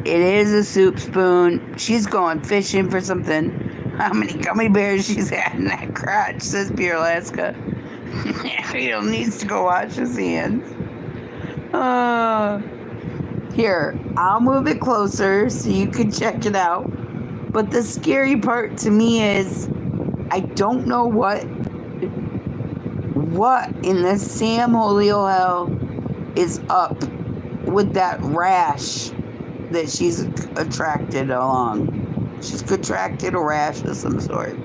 is a soup spoon. She's going fishing for something. How many gummy bears she's had in that crotch, says Beer Alaska. He needs to go wash his hands. Here, I'll move it closer so you can check it out. But the scary part to me is I don't know what in the Sam Holy Hell is up with that rash that she's attracted along. She's contracted a rash of some sort.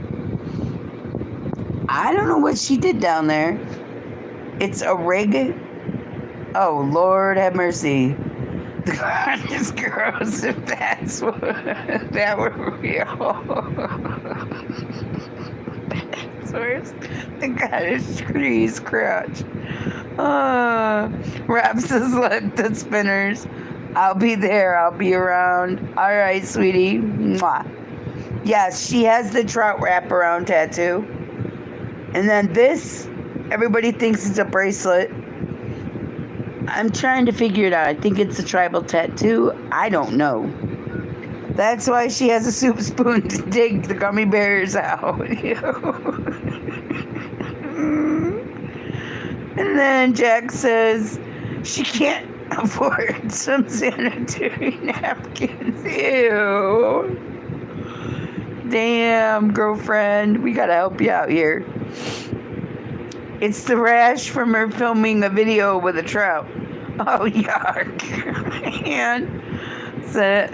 I don't know what she did down there. It's a rig. Oh, Lord have mercy. God is gross if that's what that were real. That's worse. The God is Cree's crotch. Rob says, let the spinners. I'll be there. I'll be around. All right, sweetie. Mwah. Yes, she has the trout wraparound tattoo. And then this, everybody thinks it's a bracelet. I'm trying to figure it out. I think it's a tribal tattoo. I don't know. That's why she has a soup spoon to dig the gummy bears out. And then Jack says she can't afford some sanitary napkins. Ew. Damn, girlfriend. We gotta help you out here. It's the rash from her filming a video with a trout. Oh, yuck. And said,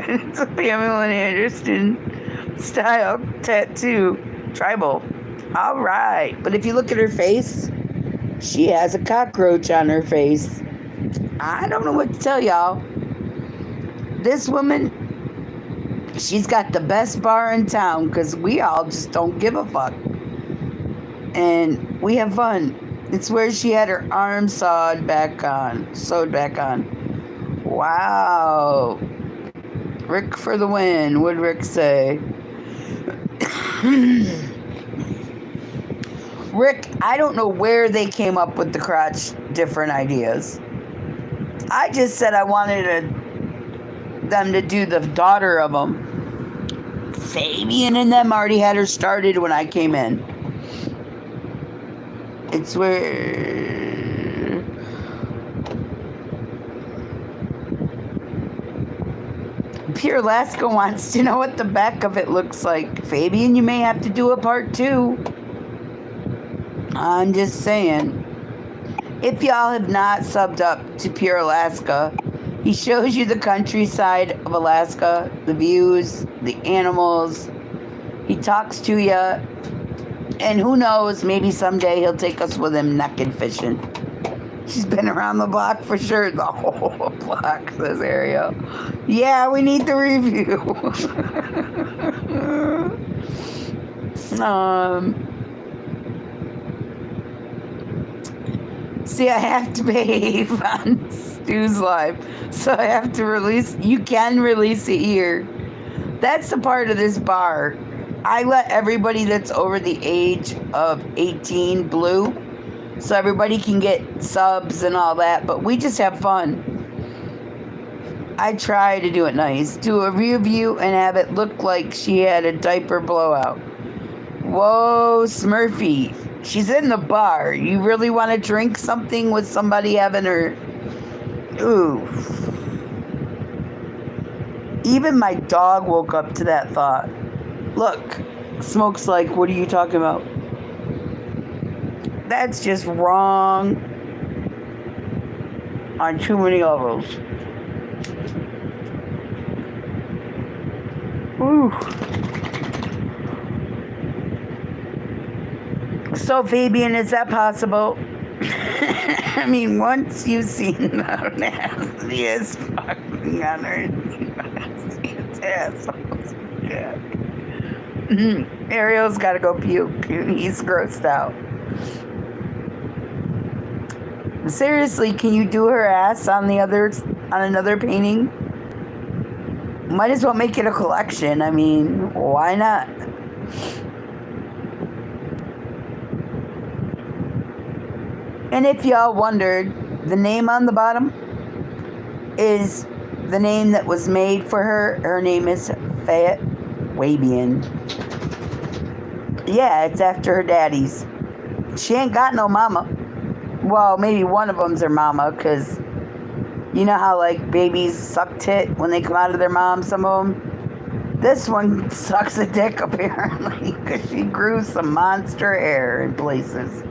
it's a Pamela Anderson style tattoo. Tribal. All right. But if you look at her face, she has a cockroach on her face. I don't know what to tell y'all. This woman, she's got the best bar in town because we all just don't give a fuck. And we have fun. It's where she had her arm sewed back on. Wow. Rick for the win, would Rick say. Rick, I don't know where they came up with the crotch different ideas. I just said I wanted them to do the daughter of them. Fabian and them already had her started when I came in. It's where... Pure Alaska wants to know what the back of it looks like. Fabian, you may have to do a part 2. I'm just saying. If y'all have not subbed up to Pure Alaska, he shows you the countryside of Alaska, the views, the animals. He talks to you. And who knows, maybe someday he'll take us with him naked fishing. She's been around the block for sure. The whole block, says Ariel. Yeah, we need the review. See, I have to behave on Stu's Live. So I have to release. You can release it here. That's the part of this bar. I let everybody that's over the age of 18 blue, so everybody can get subs and all that, but we just have fun. I try to do it nice. Do a review and have it look like she had a diaper blowout. Whoa, Smurfy. She's in the bar. You really want to drink something with somebody having her... Ooh. Even my dog woke up to that thought. Look, Smoke's like, what are you talking about? That's just wrong on too many levels. Ooh. So, Fabian, is that possible? I mean, once you've seen how nasty is fucking on her, it's assholes. Yeah. Ariel's got to go puke. He's grossed out. Seriously, can you do her ass on another painting? Might as well make it a collection. I mean, why not? And if y'all wondered, the name on the bottom is the name that was made for her. Her name is Fayette Wabian. Yeah, it's after her daddy's. She ain't got no mama. Well, maybe one of them's her mama, because you know how, like, babies suck tit when they come out of their mom, some of them? This one sucks a dick, apparently, because she grew some monster hair in places.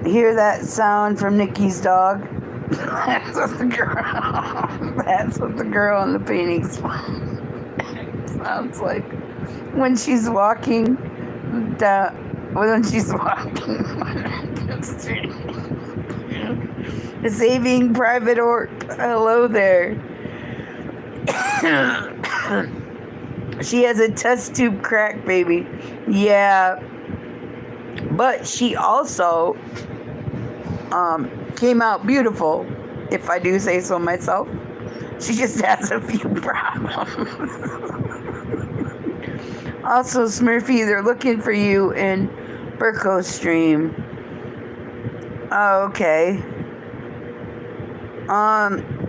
Hear that sound from Nikki's dog? That's what the girl in the painting sounds like. When she's walking down, Saving Private Orp. Hello there. She has a test tube crack, baby. Yeah. But she also came out beautiful, if I do say so myself. She just has a few problems. Also, Smurfy, they're looking for you in Burko's stream. Oh, okay.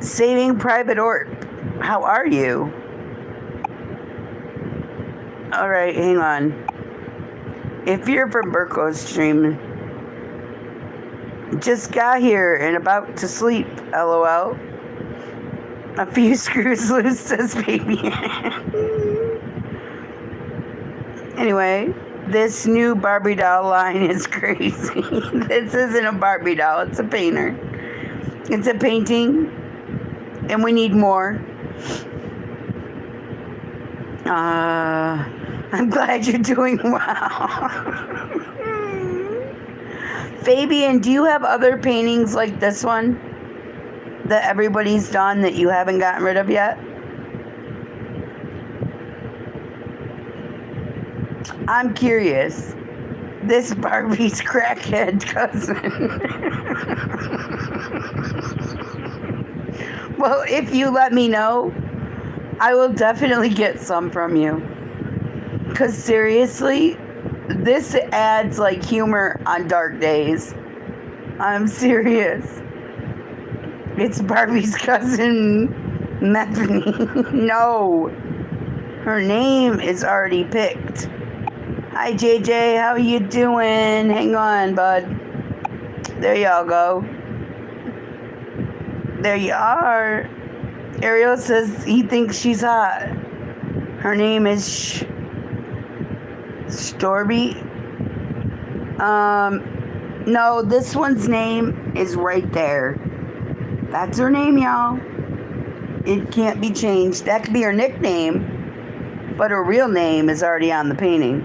Saving Private Orp. How are you? Alright, hang on. If you're from Burko's stream, just got here and about to sleep, LOL. A few screws loose, says baby. Anyway, this new Barbie doll line is crazy. This isn't a Barbie doll, it's a painter. It's a painting, and we need more. I'm glad you're doing well. Fabian, do you have other paintings like this one that everybody's done that you haven't gotten rid of yet? I'm curious. This Barbie's crackhead cousin. Well, if you let me know, I will definitely get some from you. Because seriously, this adds like humor on dark days. I'm serious. It's Barbie's cousin, Methany. No. Her name is already picked. Hi, JJ. How you doing? Hang on, bud. There y'all go. There you are. Ariel says he thinks she's hot. Her name is Storby. No, this one's name is right there. That's her name, y'all. It can't be changed. That could be her nickname, but her real name is already on the painting.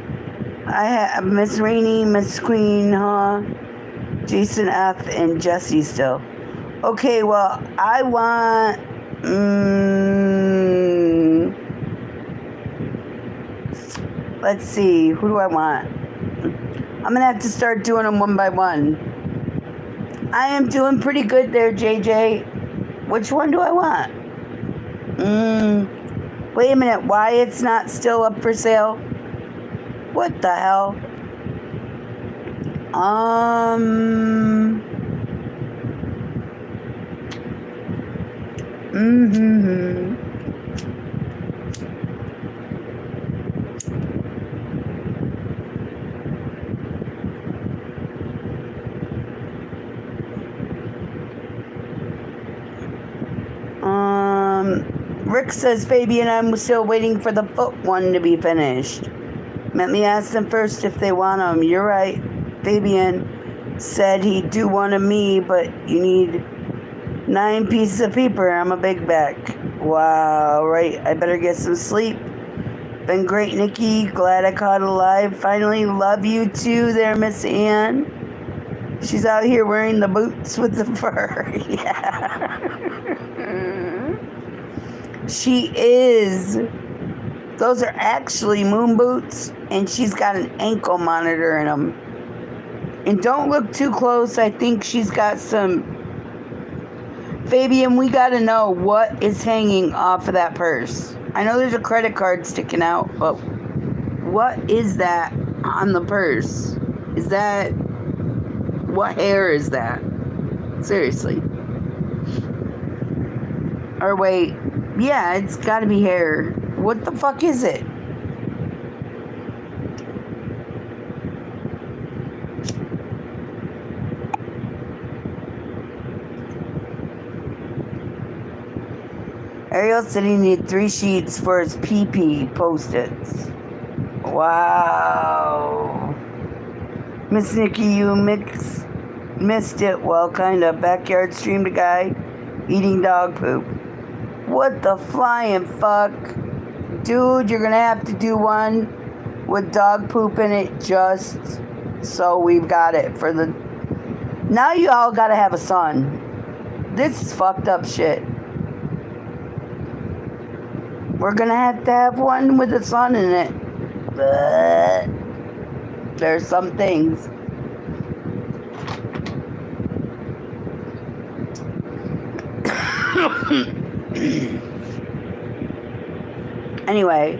I have Miss Rainey, Miss Queen, Jason F, and Jesse still. Okay, well, I want... let's see, who do I want? I'm going to have to start doing them one by one. I am doing pretty good there, JJ. Which one do I want? Wait a minute, why it's not still up for sale? What the hell? Rick says, Fabian, I'm still waiting for the foot one to be finished. Let me ask them first if they want them. You're right. Fabian said he'd do one of me, but you need 9 pieces of paper. I'm a big back. Wow, right. I better get some sleep. Been great, Nikki. Glad I caught it alive. Finally, love you too there, Miss Ann. She's out here wearing the boots with the fur. Yeah. She is. Those are actually moon boots, and she's got an ankle monitor in them. And don't look too close. I think she's got some... Fabian, we got to know what is hanging off of that purse. I know there's a credit card sticking out, but what is that on the purse? Is that... What hair is that? Seriously. Or wait... Yeah, it's gotta be hair. What the fuck is it? Ariel said he needed 3 sheets for his PP post-its. Wow. Miss Nikki, you missed it. Well, kinda. Backyard streamed a guy eating dog poop. What the flying fuck? Dude, you're gonna have to do one with dog poop in it just so we've got it for the... Now you all gotta have a son. This is fucked up shit. We're gonna have to have one with a son in it. But there's some things. Anyway,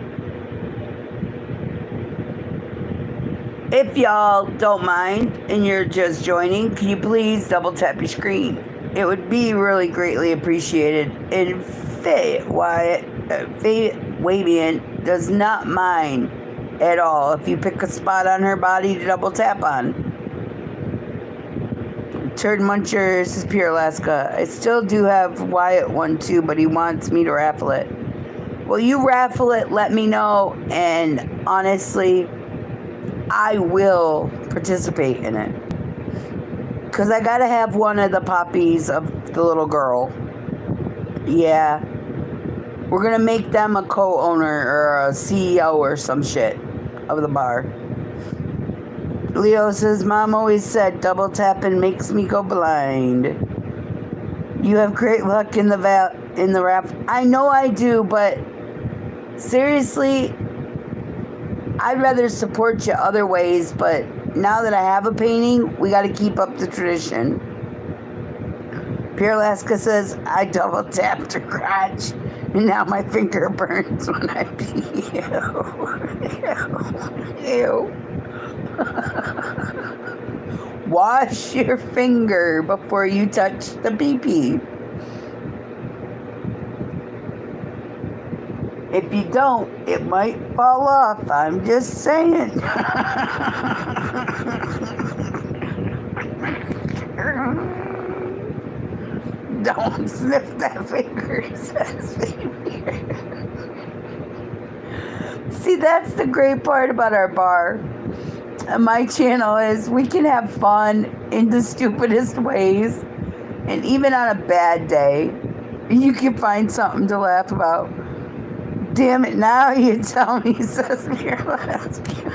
if y'all don't mind and you're just joining, can you please double tap your screen? It would be really greatly appreciated. And Fabian does not mind at all if you pick a spot on her body to double tap on. Turd Muncher, this is Pure Alaska. I still do have Wyatt one too, but he wants me to raffle it. Well, you raffle it, let me know, and honestly, I will participate in it. Because I gotta have one of the poppies of the little girl. Yeah. We're gonna make them a co-owner or a CEO or some shit. of the bar. Leo says, Mom always said double tapping makes me go blind. You have great luck in the raffle. I know I do, but seriously, I'd rather support you other ways, but now that I have a painting, we got to keep up the tradition. Pierre Alaska says, I double tapped her crotch, and now my finger burns when I pee. Ew. Wash your finger before you touch the pee-pee. If you don't, it might fall off. I'm just saying. Don't sniff that finger, says baby. See, that's the great part about our bar. My channel is we can have fun in the stupidest ways. And even on a bad day, you can find something to laugh about. Damn it, now you tell me, says you're lesbian.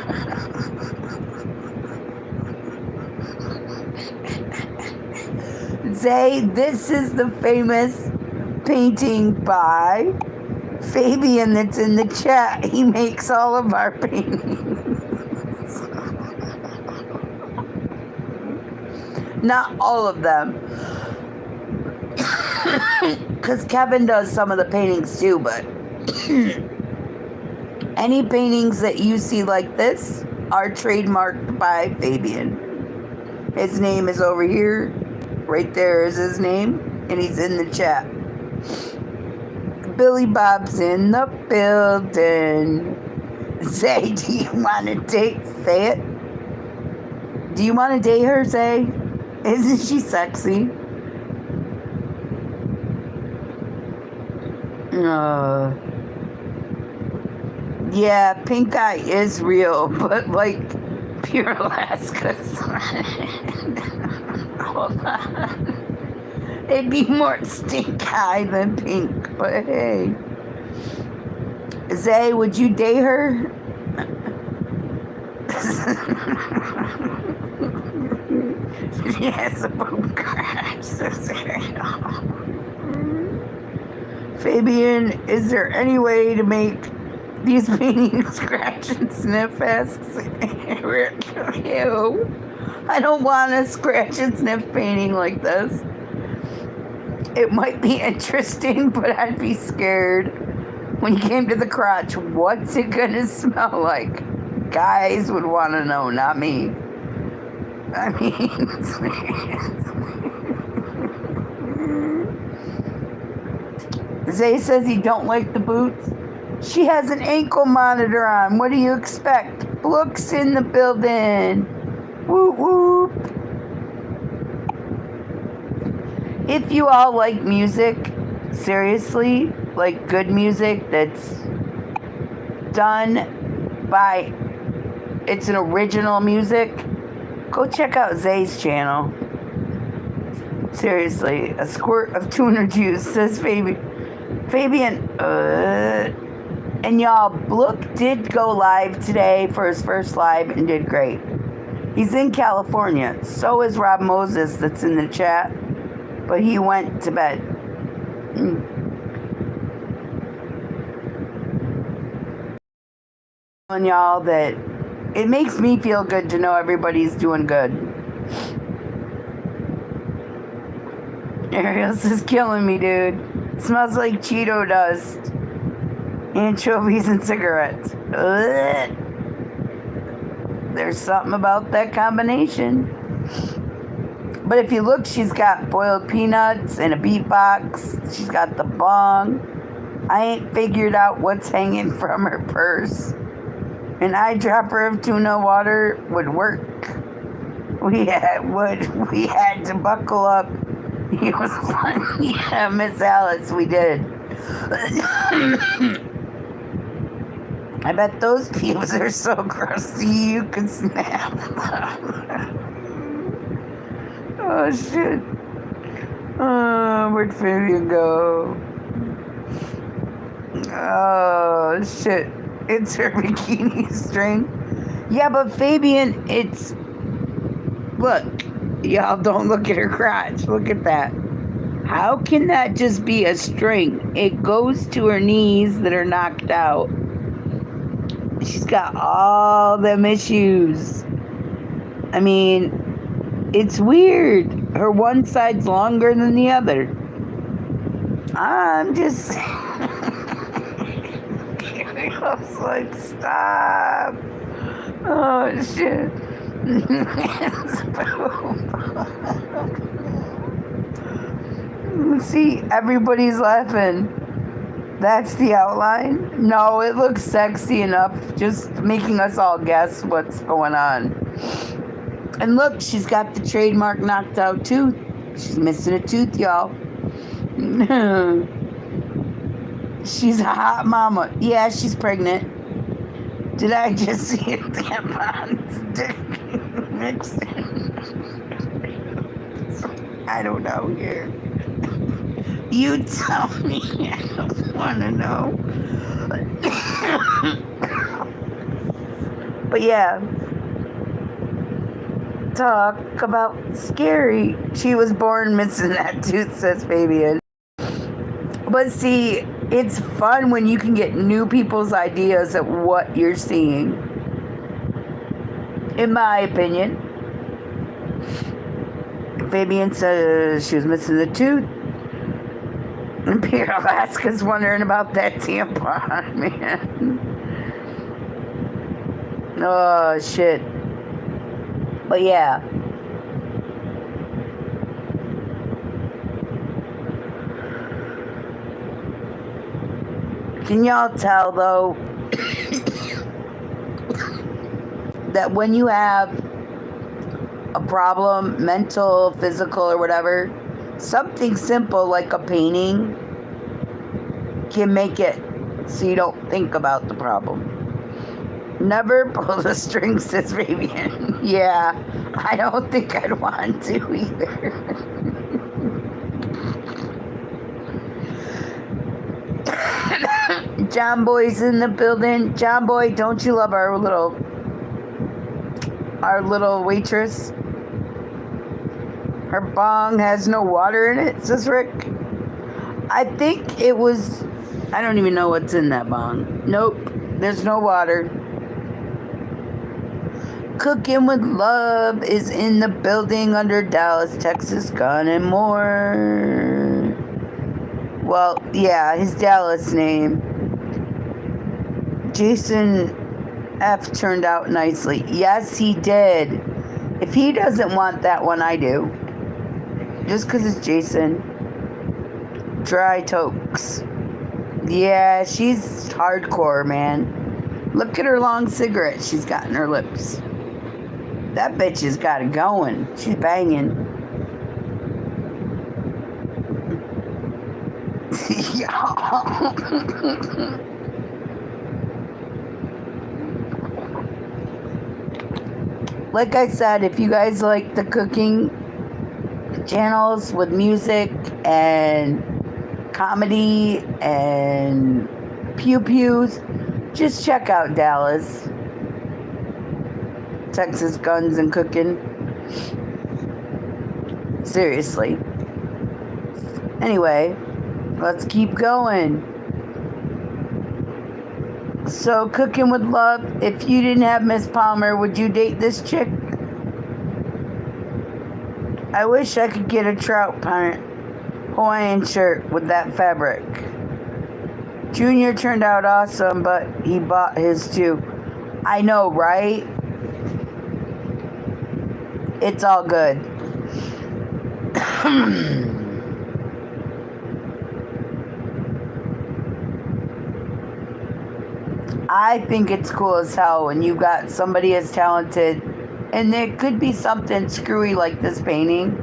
Zay, this is the famous painting by Fabian that's in the chat. He makes all of our paintings. Not all of them. Because Kevin does some of the paintings too, but any paintings that you see like this are trademarked by Fabian. His name is over here. Right there is his name, and he's in the chat. Billy Bob's in the building. Zay, do you want to date Fayette? Do you want to date her, Zay? Isn't she sexy? Yeah, pink eye is real, but like pure Alaska's. Hold on. It'd be more stink eye than pink, but hey. Zay, would you date her? Yes, a boom crash. Fabian, is there any way to make these paintings scratch and sniff? Asks Eric. Ew. I don't want a scratch and sniff painting like this. It might be interesting, but I'd be scared. When you came to the crotch, what's it gonna smell like? Guys would want to know, not me. I mean, Zay says he don't like the boots. She has an ankle monitor on. What do you expect? Brooks in the building. Whoop whoop. If you all like music, seriously, like good music that's done by, it's an original music, go check out Zay's channel. Seriously, a squirt of tuna juice, says Fabian. And y'all, Blook did go live today for his first live and did great. He's in California. So is Rob Moses that's in the chat. But he went to bed. Telling y'all that it makes me feel good to know everybody's doing good. Ariel is killing me, dude. Smells like Cheeto dust. Anchovies and cigarettes. Ugh. There's something about that combination. But if you look, she's got boiled peanuts and a beatbox. She's got the bong. I ain't figured out what's hanging from her purse. An eyedropper of tuna water would work. We had to buckle up. It was fun. Yeah, Miss Alice, we did. I bet those pubes are so crusty you can snap them. Oh, shit. Oh, where'd Fabian go? Oh, shit. It's her bikini string. Yeah, but Fabian, it's... Look, y'all don't look at her crotch. Look at that. How can that just be a string? It goes to her knees that are knocked out. She's got all them issues. I mean, it's weird. Her one side's longer than the other. I'm just... I was like, stop. Oh, shit. See, everybody's laughing. That's the outline? No, it looks sexy enough, just making us all guess what's going on. And look, she's got the trademark knocked out tooth. She's missing a tooth, y'all. She's a hot mama. Yeah, she's pregnant. Did I just see a tampon stick mixed in? I don't know here. You tell me. I don't want to know. But yeah. Talk about scary. She was born missing that tooth, says Fabian. But see, it's fun when you can get new people's ideas of what you're seeing. In my opinion. Fabian says she was missing the tooth. And Peter Alaska's wondering about that tampon, man. Oh, shit. But yeah. Can y'all tell, though, that when you have a problem, mental, physical, or whatever, something simple like a painting can make it so you don't think about the problem. Never pull the string, says Fabian. Yeah, I don't think I'd want to either. John Boy's in the building. John Boy, don't you love our little waitress? Her bong has no water in it, says Rick. I think it was... I don't even know what's in that bong. Nope, there's no water. Cooking with Love is in the building under Dallas, Texas, Gun and More. Well, yeah, his Dallas name. Jason F. turned out nicely. Yes, he did. If he doesn't want that one, I do. Just because it's Jason. Dry Tokes. Yeah, she's hardcore, man. Look at her long cigarette she's got in her lips. That bitch has got it going. She's banging. Like I said, if you guys like the cooking channels with music and comedy and pew-pews, just check out Dallas, Texas Guns and Cooking. Seriously. Anyway, let's keep going. So, Cooking with Love, if you didn't have Miss Palmer, would you date this chick? I wish I could get a trout parent Hawaiian shirt with that fabric. Junior turned out awesome, but he bought his too. I know, right? It's all good. I think it's cool as hell when you got somebody as talented, and there could be something screwy like this painting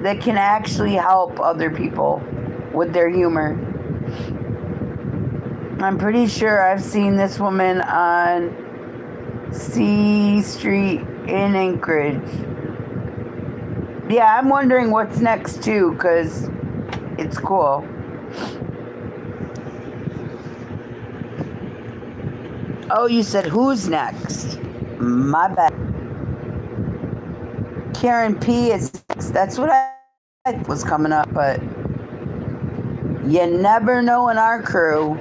that can actually help other people with their humor. I'm pretty sure I've seen this woman on C Street in Anchorage. Yeah, I'm wondering what's next too, because it's cool. Oh, you said who's next? My bad. Karen P is next. That's what I was coming up, but you never know in our crew.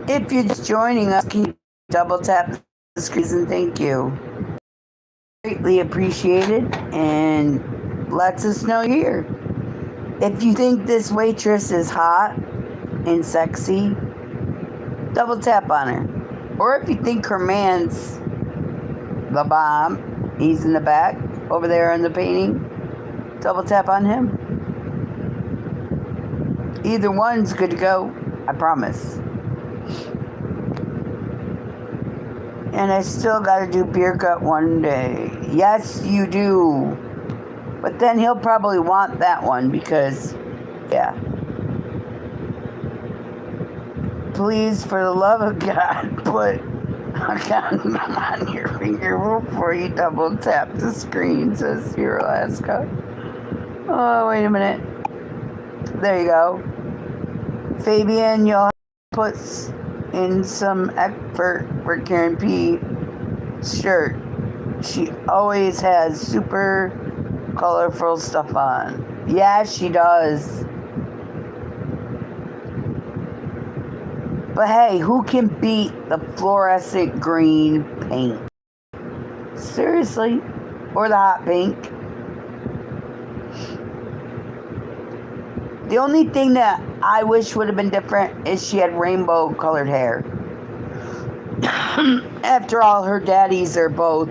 If you're just joining us, can you double tap the screen and thank you. Greatly appreciated and lets us know you're here. If you think this waitress is hot and sexy, double tap on her. Or if you think her man's the bomb, he's in the back over there in the painting, double tap on him. Either one's good to go, I promise. And I still gotta do beer gut one day. Yes, you do. But then he'll probably want that one because, yeah. Please, for the love of God, put a condom on your finger before you double tap the screen, says Sphere Alaska. Oh, wait a minute. There you go. Fabian, you'll put in some effort for Karen P. shirt. She always has super colorful stuff on. Yeah, she does. But hey, who can beat the fluorescent green paint? Seriously? Or the hot pink? The only thing that I wish would have been different is she had rainbow colored hair. After all, her daddies are both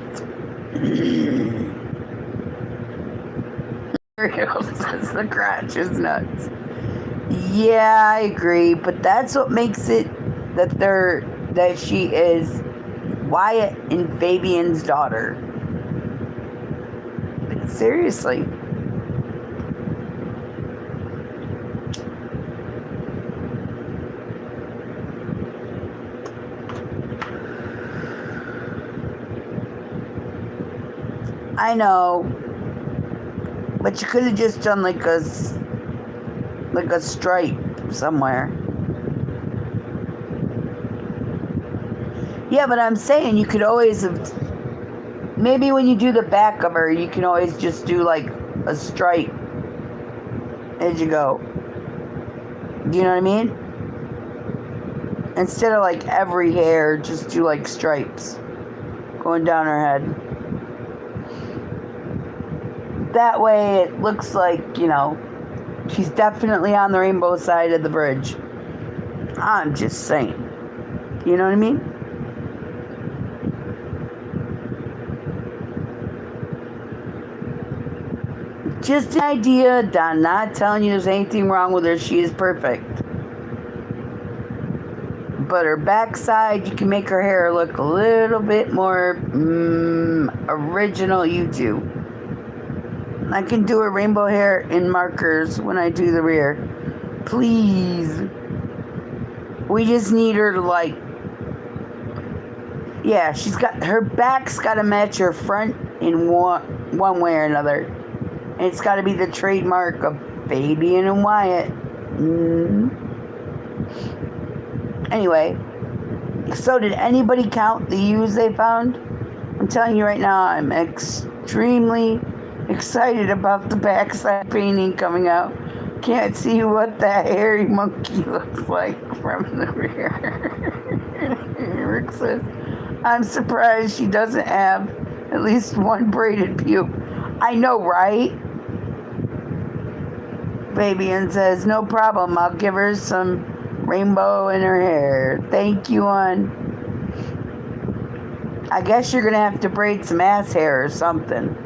says the crotch is nuts. Yeah, I agree, but that's what makes it that she is Wyatt and Fabian's daughter. Seriously. I know, but you could have just done like a stripe somewhere. Yeah, but I'm saying you could always have, maybe when you do the back of her, you can always just do like a stripe as you go. Do you know what I mean? Instead of like every hair, just do like stripes going down her head. That way it looks like, you know, she's definitely on the rainbow side of the bridge. I'm just saying. You know what I mean? Just an idea, Don. Not telling you there's anything wrong with her. She is perfect. But her backside, you can make her hair look a little bit more original YouTube. I can do her rainbow hair in markers when I do the rear. Please. We just need her to like, yeah, she's got, her back's got to match her front in one way or another. And it's got to be the trademark of Fabian and Wyatt. Anyway, so did anybody count the U's they found? I'm telling you right now, I'm extremely excited about the backside painting coming out. Can't see what that hairy monkey looks like from the rear. Rick says, I'm surprised she doesn't have at least one braided pube. I know, right? Fabian says, no problem. I'll give her some rainbow in her hair. Thank you, hon. I guess you're going to have to braid some ass hair or something.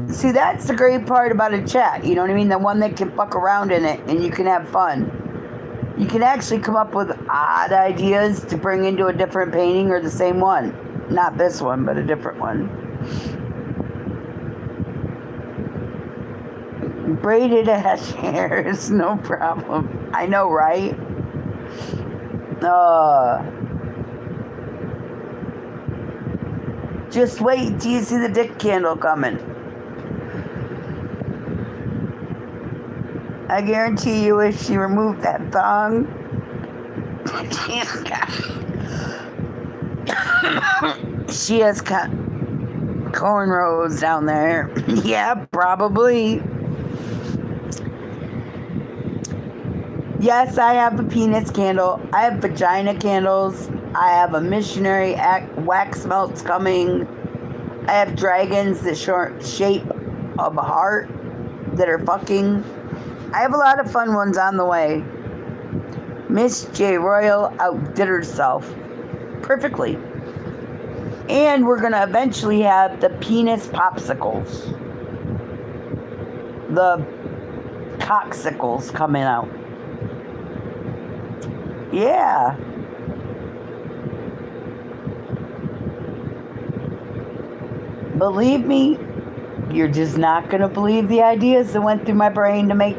See, that's the great part about a chat, you know what I mean? The one that can fuck around in it and you can have fun. You can actually come up with odd ideas to bring into a different painting or the same one. Not this one, but a different one. Braided ass hairs, no problem. I know, right? Just wait till you see the dick candle coming. I guarantee you if she removed that thong, she has cornrows down there. Yeah, probably. Yes, I have a penis candle. I have vagina candles. I have a missionary wax melts coming. I have dragons that shape of a heart that are fucking. I have a lot of fun ones on the way. Miss J. Royal outdid herself perfectly. And we're going to eventually have the penis popsicles. The cocksicles coming out. Yeah. Believe me, you're just not going to believe the ideas that went through my brain to make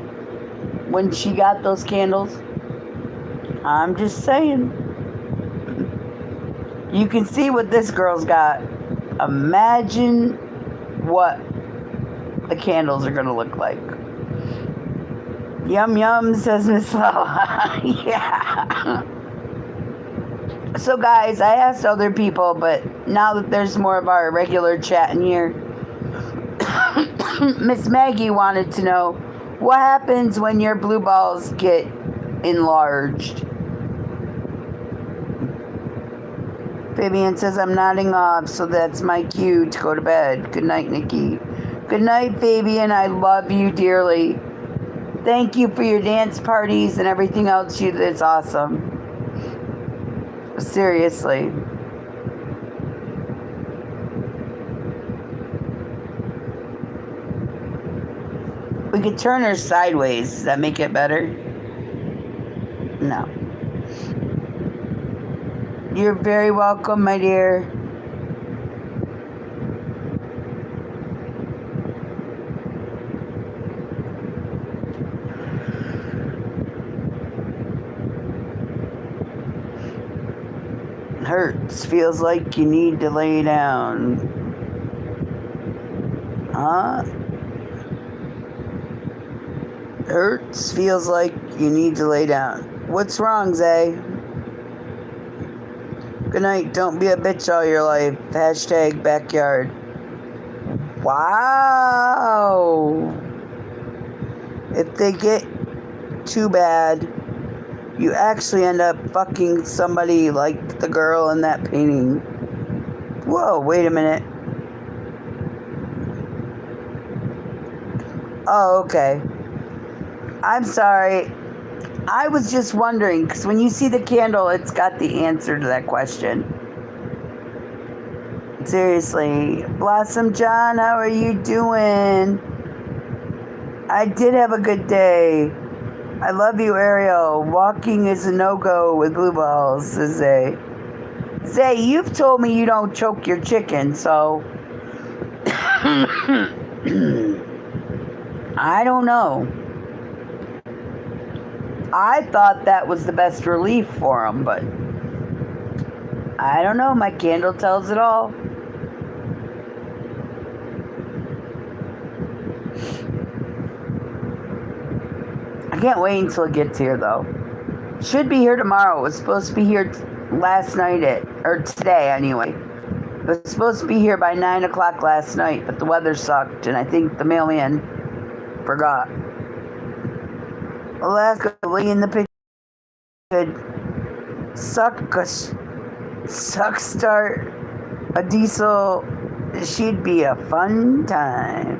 when she got those candles. I'm just saying. You can see what this girl's got. Imagine what the candles are going to look like. Yum yum, says Miss Lola. Yeah. So guys, I asked other people, but now that there's more of our regular chat in here, Miss Maggie wanted to know what happens when your blue balls get enlarged. Fabian says I'm nodding off, so that's my cue to go to bed. Good night, Nikki. Good night, Fabian. I love you dearly. Thank you for your dance parties and everything else you did. It's awesome. Seriously. We could turn her sideways. Does that make it better? No. You're very welcome, my dear. Hurts. Feels like you need to lay down. Huh? Hurts. Feels like you need to lay down. What's wrong, Zay? Good night. Don't be a bitch all your life. Hashtag backyard. Wow. If they get too bad, you actually end up fucking somebody like the girl in that painting. Whoa, wait a minute. Oh, okay. I'm sorry. I was just wondering, because when you see the candle, it's got the answer to that question. Seriously. Blossom John, how are you doing? I did have a good day. I love you, Ariel. Walking is a no-go with blue balls, says Zay. Zay, you've told me you don't choke your chicken, so... I don't know. I thought that was the best relief for him, but... I don't know. My candle tells it all. I can't wait until it gets here, though. Should be here tomorrow. It was supposed to be here last night or today anyway. It was supposed to be here by 9 o'clock last night, but the weather sucked, and I think the mailman forgot. Alaska, Lee in the picture could suck start a diesel. She'd be a fun time.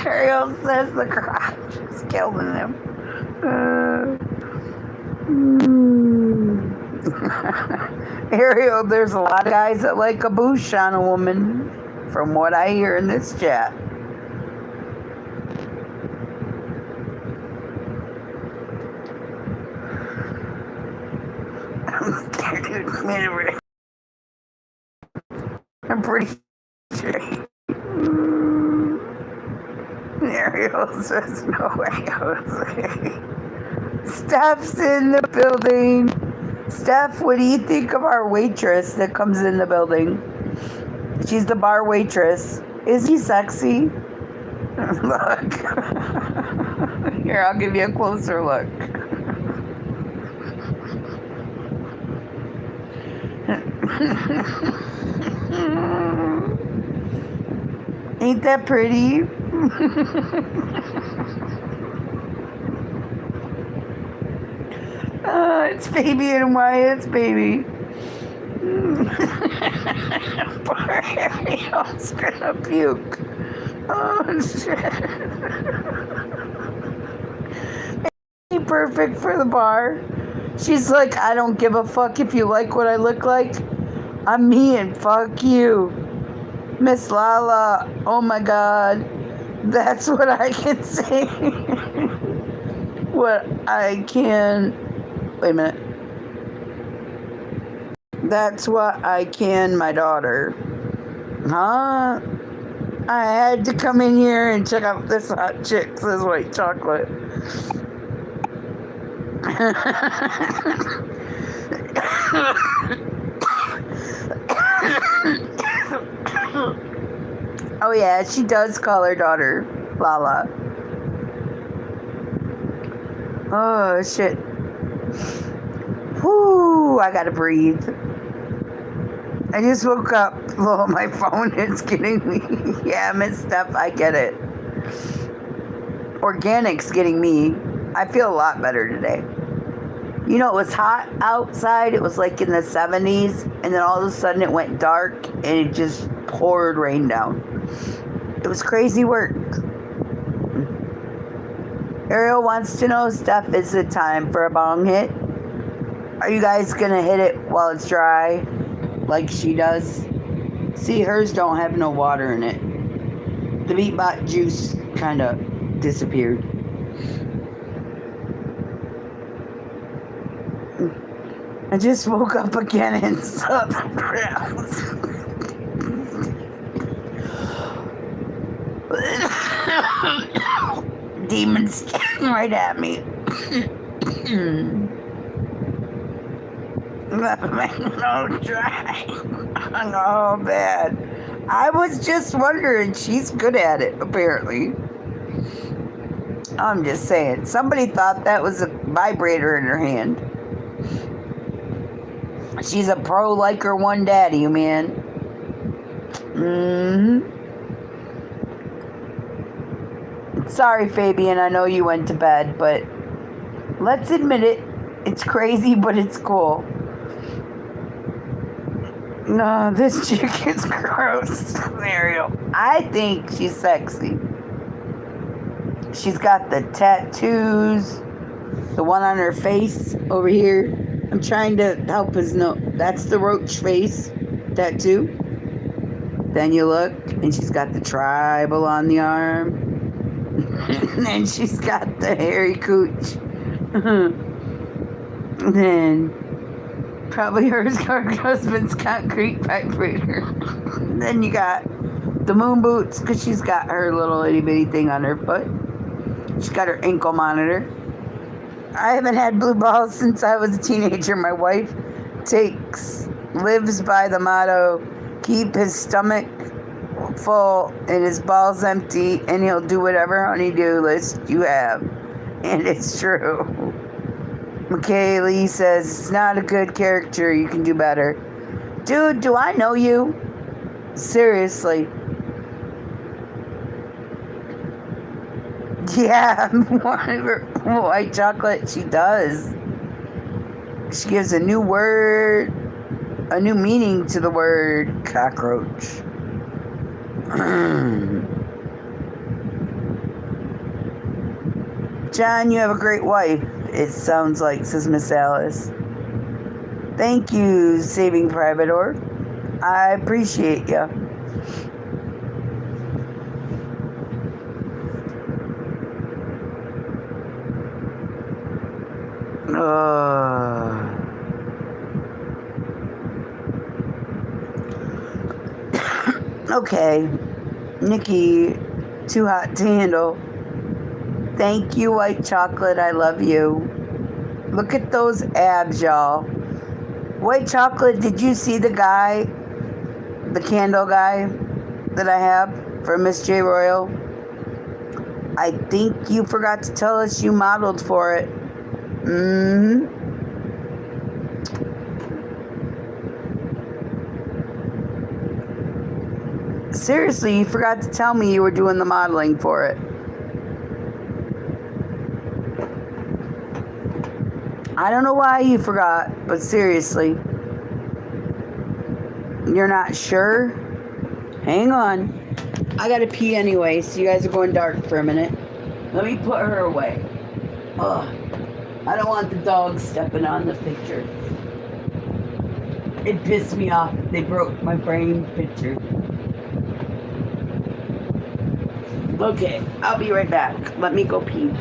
Ariel says the crotch is killing him. Ariel, there's a lot of guys that like a boosh on a woman, from what I hear in this chat. I'm pretty sure. Ariel says no way, Jose. Steph's in the building. Steph, what do you think of our waitress that comes in the building? She's the bar waitress. Is he sexy? Look. Here, I'll give you a closer look. Ain't that pretty? It's Fabian and Wyatt's baby. Poor Ariel's gonna puke. Oh shit. Ain't perfect for the bar. She's like, I don't give a fuck if you like what I look like. I'm me and fuck you. Miss Lala, oh my god. That's what I can say. What I can... Wait a minute. That's what I can, my daughter. Huh? I had to come in here and check out this hot chick, this white chocolate. Oh yeah, she does call her daughter Lala. Oh shit. Whoo, I gotta breathe. I just woke up. Oh, my phone is getting me. Yeah, Miss Steph, I get it. Organic's getting me. I feel a lot better today. You know, it was hot outside. It was like in the 70s. And then all of a sudden it went dark and it just poured rain down. It was crazy work. Ariel wants to know, Steph, is it time for a bong hit? Are you guys going to hit it while it's dry like she does? See, hers don't have no water in it. The Beatbot juice kind of disappeared. I just woke up again and saw the browns. Demons staring right at me. My nose dry. Oh, bad. I was just wondering. She's good at it, apparently. I'm just saying. Somebody thought that was a vibrator in her hand. She's a pro like her one daddy, man. Sorry, Fabian. I know you went to bed, but let's admit it. It's crazy, but it's cool. No, this chick is gross. Ariel. I think she's sexy. She's got the tattoos. The one on her face over here. I'm trying to help us know. That's the roach face tattoo. Then you look, and she's got the tribal on the arm. And she's got the hairy cooch. And then probably her husband's concrete vibrator. Then you got the moon boots, because she's got her little itty bitty thing on her foot. She's got her ankle monitor. I haven't had blue balls since I was a teenager. My wife lives by the motto, keep his stomach full and his balls empty, and he'll do whatever honey-do list you have. And it's true. McKay Lee says, it's not a good character. You can do better. Dude, do I know you? Seriously. Yeah, white chocolate, she does. She gives a new word, a new meaning to the word cockroach. John, you have a great wife, it sounds like, says Miss Alice. Thank you, Saving Private Org. I appreciate you. Okay, Nicci, too hot to handle. Thank you, white chocolate. I love you. Look at those abs, y'all. White chocolate, did you see the guy, the candle guy that I have for Miss J. Royal? I think you forgot to tell us you modeled for it. Seriously, you forgot to tell me you were doing the modeling for it. I don't know why you forgot, but seriously. You're not sure? Hang on. I gotta pee anyway, so you guys are going dark for a minute. Let me put her away. Ugh. I don't want the dog stepping on the picture. It pissed me off. They broke my framed picture. Okay, I'll be right back. Let me go pee.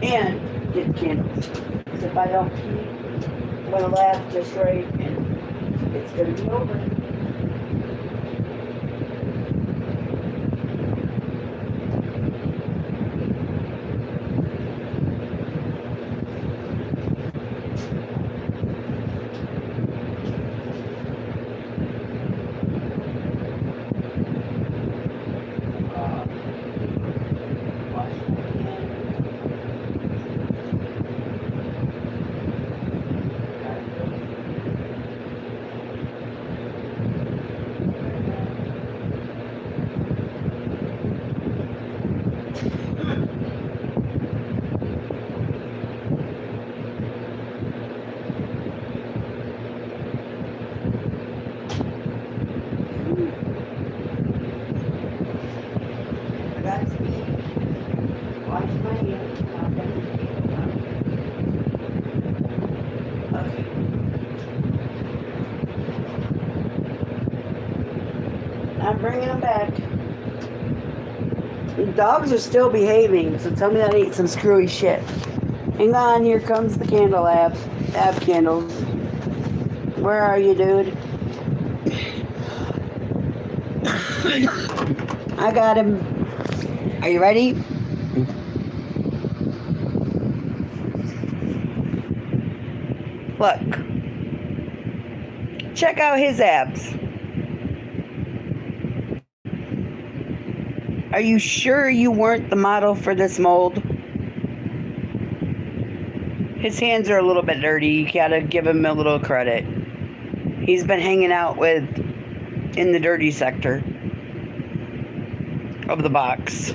And get the candles. Because if I don't pee, I'm going to laugh just right and it's going to be over. I'm bringing them back. The dogs are still behaving, so tell me that ain't some screwy shit. Hang on, here comes the candle ab candles. Where are you, dude? I got him. Are you ready? Look. Check out his abs. Are you sure you weren't the model for this mold? His hands are a little bit dirty. You gotta give him a little credit. He's been hanging out in the dirty sector of the box.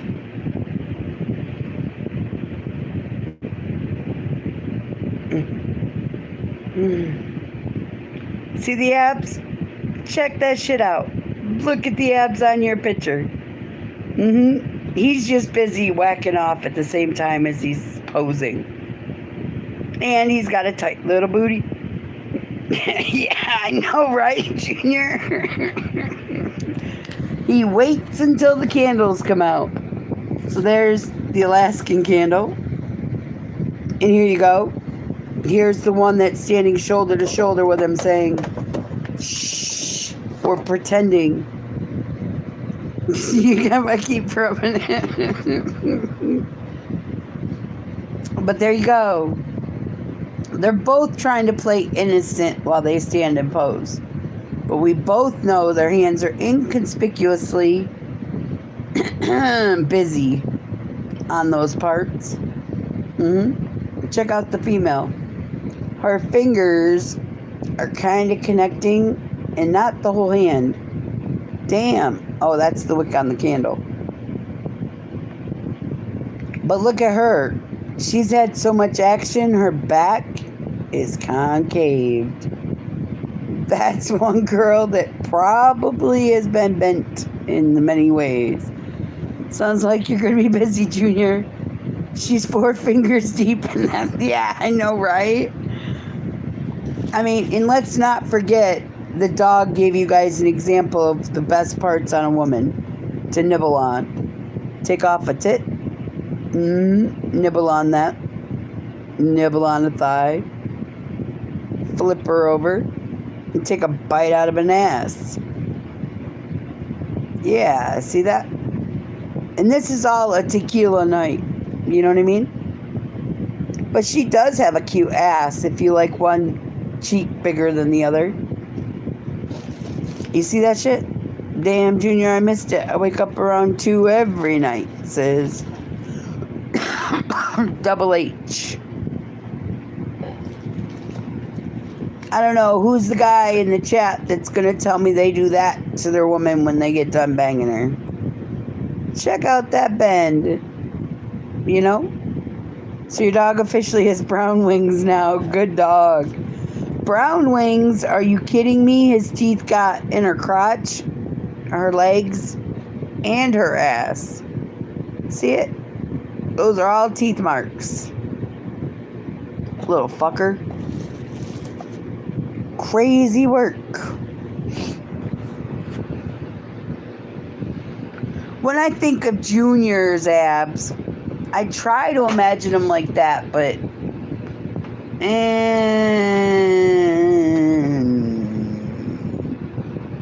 See the abs? Check that shit out. Look at the abs on your picture. He's just busy whacking off at the same time as he's posing. And he's got a tight little booty. Yeah, I know, right, Junior? He waits until the candles come out. So there's the Alaskan candle. And here you go. Here's the one that's standing shoulder to shoulder with him saying, shh, we're pretending. You gotta keep rubbing it. But there you go. They're both trying to play innocent while they stand and pose. But we both know their hands are inconspicuously busy on those parts. Check out the female. Her fingers are kind of connecting and not the whole hand. Damn. Oh, that's the wick on the candle. But look at her. She's had so much action, her back is concaved. That's one girl that probably has been bent in many ways. Sounds like you're going to be busy, Junior. She's 4 fingers deep in that. Yeah, I know, right? I mean, and let's not forget, the dog gave you guys an example of the best parts on a woman to nibble on. Take off a tit. Nibble on that. Nibble on a thigh. Flip her over. And take a bite out of an ass. Yeah, see that? And this is all a tequila night. You know what I mean? But she does have a cute ass if you like one cheek bigger than the other. You see that shit? Damn, Junior, I missed it. I wake up around 2 every night, says. Double H. I don't know who's the guy in the chat that's going to tell me they do that to their woman when they get done banging her. Check out that bend. You know? So your dog officially has brown wings now. Good dog. Brown wings? Are you kidding me? His teeth got in her crotch, her legs, and her ass. See it? Those are all teeth marks. Little fucker. Crazy work. When I think of Junior's abs, I try to imagine them like that, but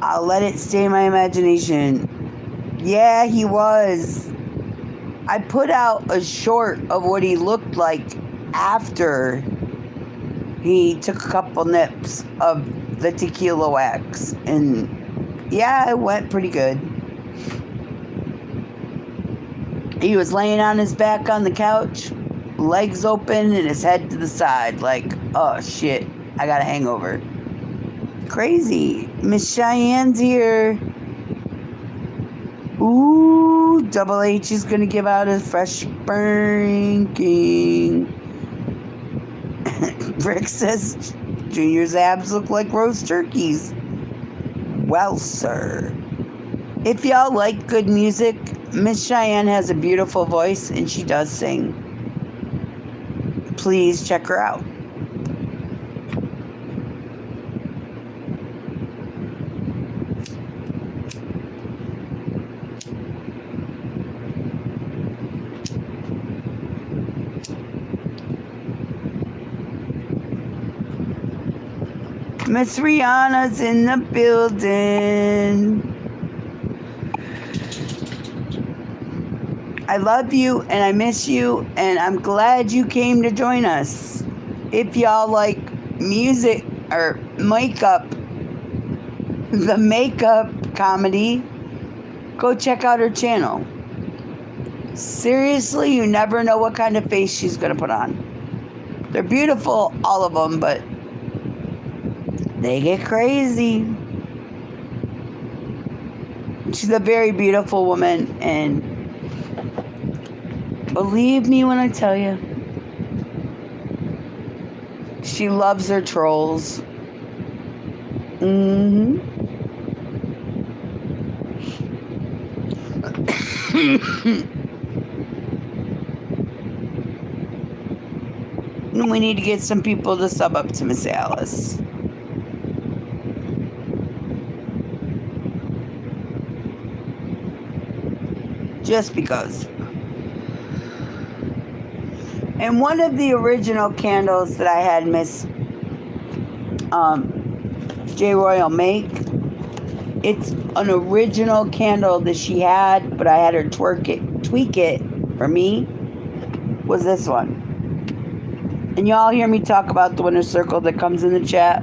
I'll let it stay in my imagination. Yeah, he was. I put out a short of what he looked like after he took a couple nips of the tequila wax. And yeah, it went pretty good. He was laying on his back on the couch, legs open and his head to the side, like, oh shit, I got a hangover. Crazy. Miss Cheyenne's here. Ooh, Double H is gonna give out a fresh spanking. Rick says Junior's abs look like roast turkeys. Well, sir. If y'all like good music, Miss Cheyenne has a beautiful voice and she does sing. Please check her out. Miss Rihanna's in the building. I love you and I miss you and I'm glad you came to join us. If y'all like music or makeup, the makeup comedy, go check out her channel. Seriously, you never know what kind of face she's going to put on. They're beautiful, all of them, but they get crazy. She's a very beautiful woman, and believe me when I tell you, she loves her trolls. We need to get some people to sub up to Miss Alice. Just because. And one of the original candles that I had Miss J. Royal make, it's an original candle that she had, but I had her tweak it for me, was this one. And y'all hear me talk about the winner's circle that comes in the chat.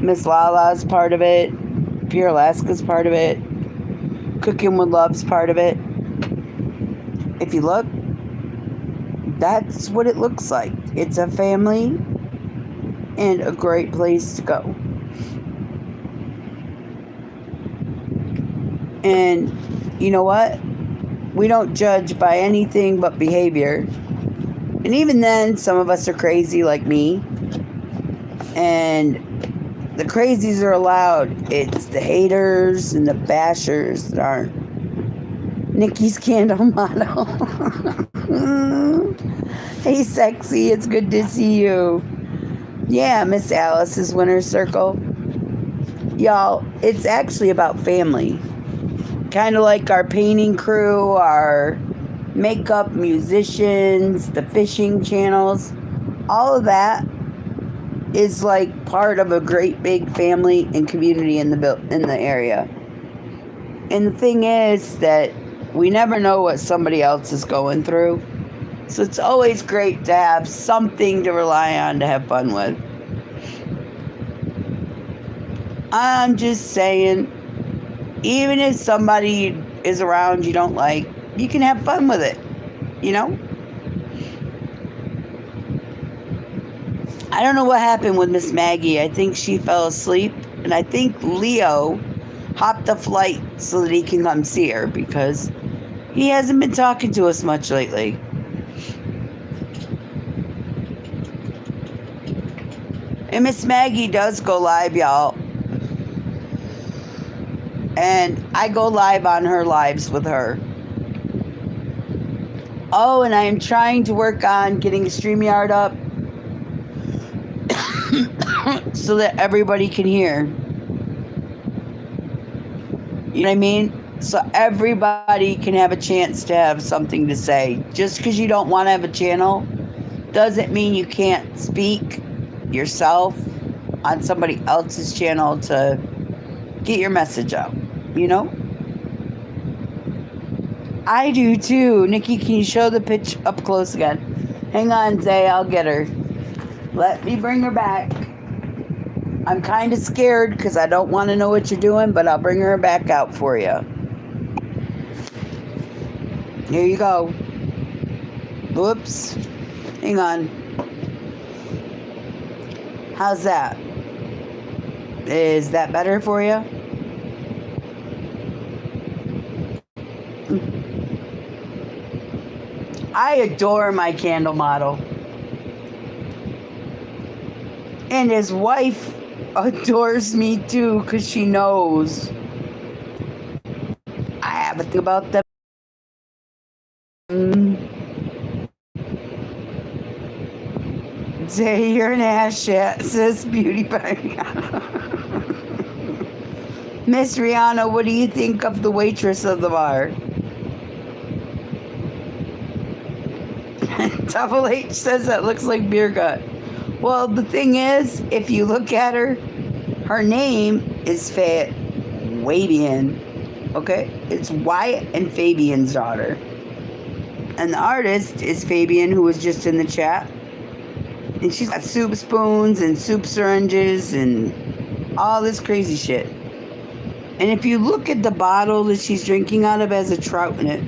Miss Lala's part of it. Pure Alaska's part of it. Cooking with Love's part of it. If you look, that's what it looks like. It's a family and a great place to go. And you know what? We don't judge by anything but behavior. And even then, some of us are crazy like me. And the crazies are allowed. It's the haters and the bashers that aren't. Nikki's candle motto. Hey, sexy. It's good to see you. Yeah, Miss Alice's winner's circle. Y'all, it's actually about family. Kind of like our painting crew, our makeup musicians, the fishing channels. All of that is like part of a great big family and community in the area. And the thing is that we never know what somebody else is going through. So it's always great to have something to rely on to have fun with. I'm just saying, even if somebody is around you don't like, you can have fun with it, you know? I don't know what happened with Miss Maggie. I think she fell asleep, and I think Leo hopped a flight so that he can come see her because he hasn't been talking to us much lately. And Miss Maggie does go live, y'all. And I go live on her lives with her. Oh, and I am trying to work on getting a StreamYard up so that everybody can hear. You know what I mean? So everybody can have a chance to have something to say. Just because you don't want to have a channel doesn't mean you can't speak yourself on somebody else's channel to get your message out, you know? I do too. Nikki, can you show the pitch up close again? Hang on, Zay, I'll get her. Let me bring her back. I'm kind of scared because I don't want to know what you're doing, but I'll bring her back out for you. Here you go. Whoops. Hang on. How's that? Is that better for you? I adore my candle model. And his wife adores me too because she knows I have a thing about them. Say you're an ass shit, says Beauty Pie. Miss Rihanna, what do you think of the waitress of the bar? Double H says that looks like beer gut. Well, the thing is, if you look at her, her name is Fabian. Okay? It's Wyatt and Fabian's daughter. And the artist is Fabian, who was just in the chat. And she's got soup spoons and soup syringes and all this crazy shit. And if you look at the bottle that she's drinking out of, it has a trout in it.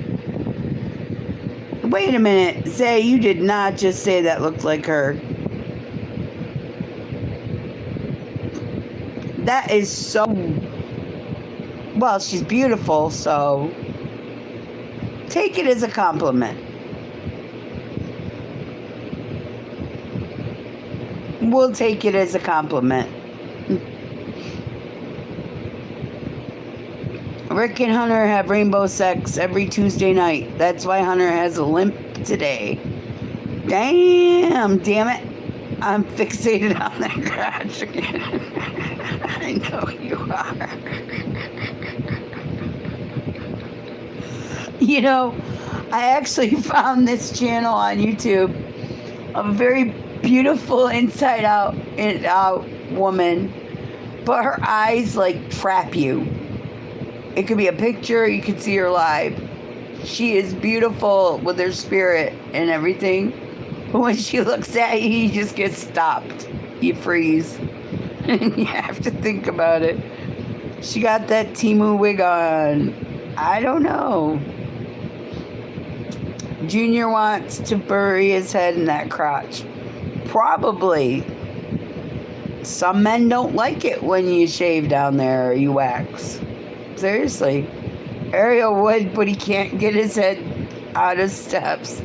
Wait a minute. Say, you did not just say that looked like her. That is so... Well, she's beautiful, so... Take it as a compliment. We'll take it as a compliment. Rick and Hunter have rainbow sex every Tuesday night. That's why Hunter has a limp today. Damn it. I'm fixated on that crotch again. I know you are. You know, I actually found this channel on YouTube of a very beautiful inside out woman, but her eyes like trap you. It could be a picture, you could see her live. She is beautiful with her spirit and everything. But when she looks at you, you just get stopped. You freeze. And you have to think about it. She got that Temu wig on. I don't know. Junior wants to bury his head in that crotch. Probably. Some men don't like it when you shave down there or you wax. Seriously. Ariel would, but he can't get his head out of steps.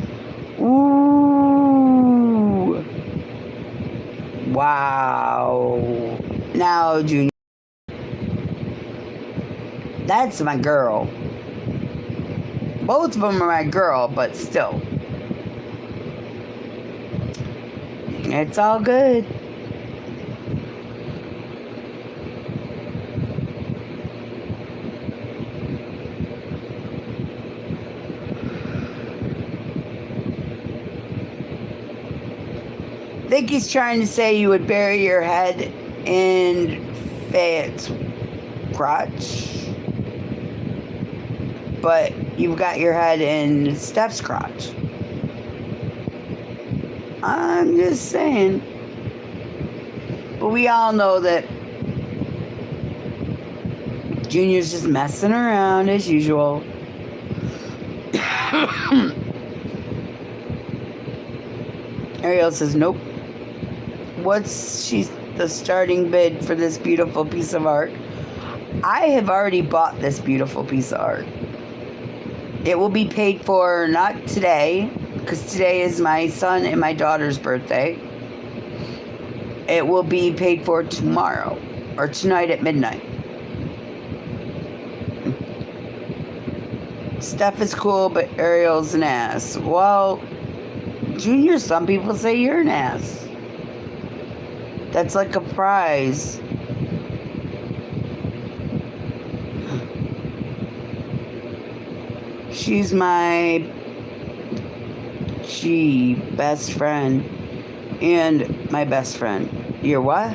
Ooh. Wow. Now, Junior. That's my girl. Both of them are my girl, but still. It's all good. I think he's trying to say you would bury your head in Fayette's crotch. But you've got your head in Steph's crotch. I'm just saying. But we all know that Junior's just messing around as usual. Ariel says, nope. what's the starting bid for this beautiful piece of art? I have already bought this beautiful piece of art. It will be paid for not today, because today is my son and my daughter's birthday. It will be paid for tomorrow, or tonight at midnight. Steph is cool, but Ariel's an ass. Well, Junior, some people say you're an ass. That's like a prize. She's my best friend and my best friend. You're what?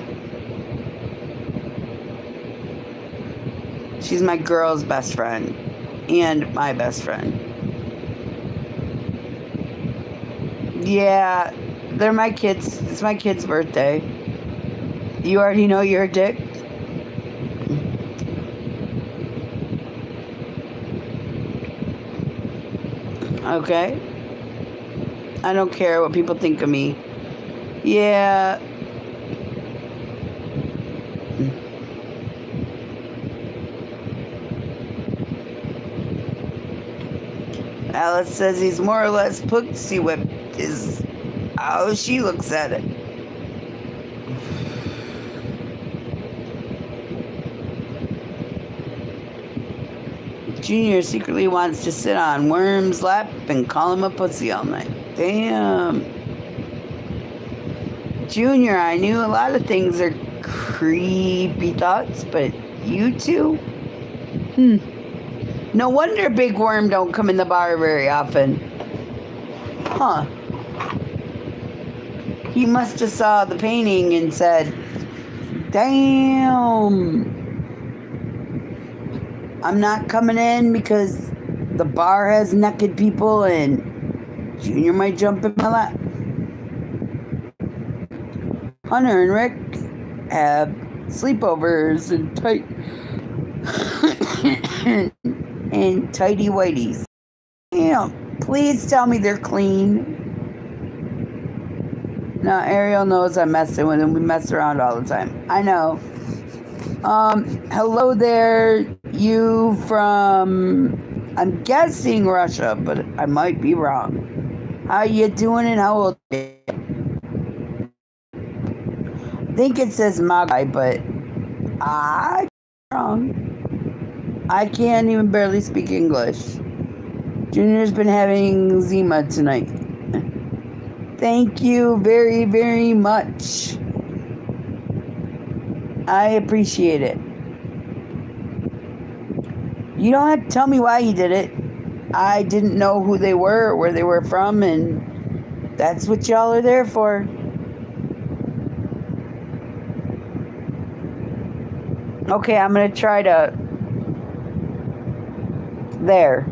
She's my girl's best friend and my best friend. Yeah, they're my kids. It's my kid's birthday. You already know you're a dick? Okay. I don't care what people think of me. Yeah. Alice says he's more or less pussy whipped is how she looks at it. Junior secretly wants to sit on Worm's lap and call him a pussy all night. Damn. Junior, I knew a lot of things are creepy thoughts, but you two? No wonder Big Worm don't come in the bar very often. Huh. He must have saw the painting and said, damn. I'm not coming in because the bar has naked people and Junior might jump in my lap. Hunter and Rick have sleepovers and and tidy whities. Damn, please tell me they're clean. Now Ariel knows I'm messing with him. We mess around all the time. I know. Hello there, you from, I'm guessing Russia, but I might be wrong. How you doing and how old are you? I think it says Magai, but I'm wrong. I can't even barely speak English. Junior's been having Zima tonight. Thank you very, very much. I appreciate it. You don't have to tell me why you did it. I didn't know who they were or where they were from, and that's what y'all are there for. Okay, I'm going to try to... There.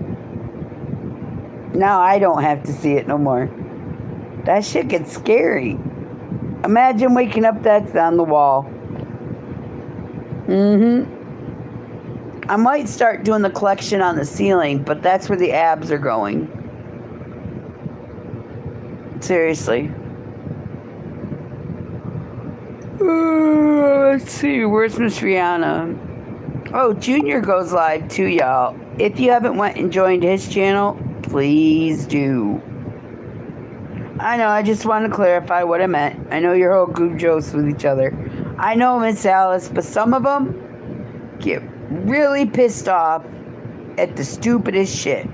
Now I don't have to see it no more. That shit gets scary. Imagine waking up, that's on the wall. I might start doing the collection on the ceiling, but that's where the abs are going. Seriously. Let's see, where's Miss Rihanna? Oh, Junior goes live too, y'all. If you haven't went and joined his channel, please do. I know, I just want to clarify what I meant. I know you're all group jokes with each other. I know, Miss Alice, but some of them get really pissed off at the stupidest shit.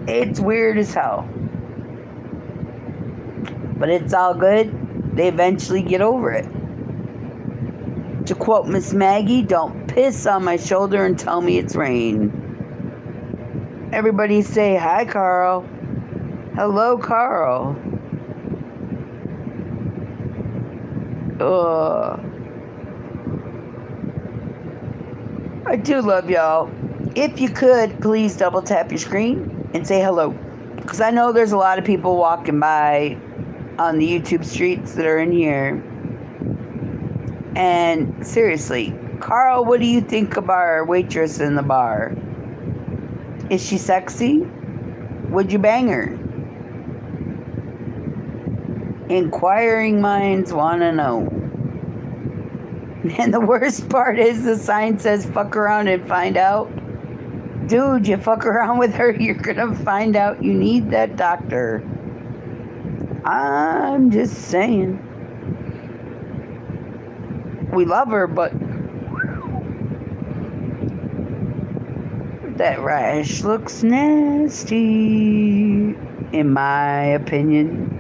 It's weird as hell. But it's all good. They eventually get over it. To quote Miss Maggie, don't piss on my shoulder and tell me it's rain. Everybody say hi, Carl. Hello, Carl. I do love y'all. If you could, please double tap your screen and say hello. Because I know there's a lot of people walking by on the YouTube streets that are in here. And seriously, Carl, what do you think of our waitress in the bar? Is she sexy? Would you bang her? Inquiring minds want to know. And the worst part is the sign says fuck around and find out. Dude, you fuck around with her, you're gonna find out you need that doctor. I'm just saying. We love her, but that rash looks nasty, in my opinion.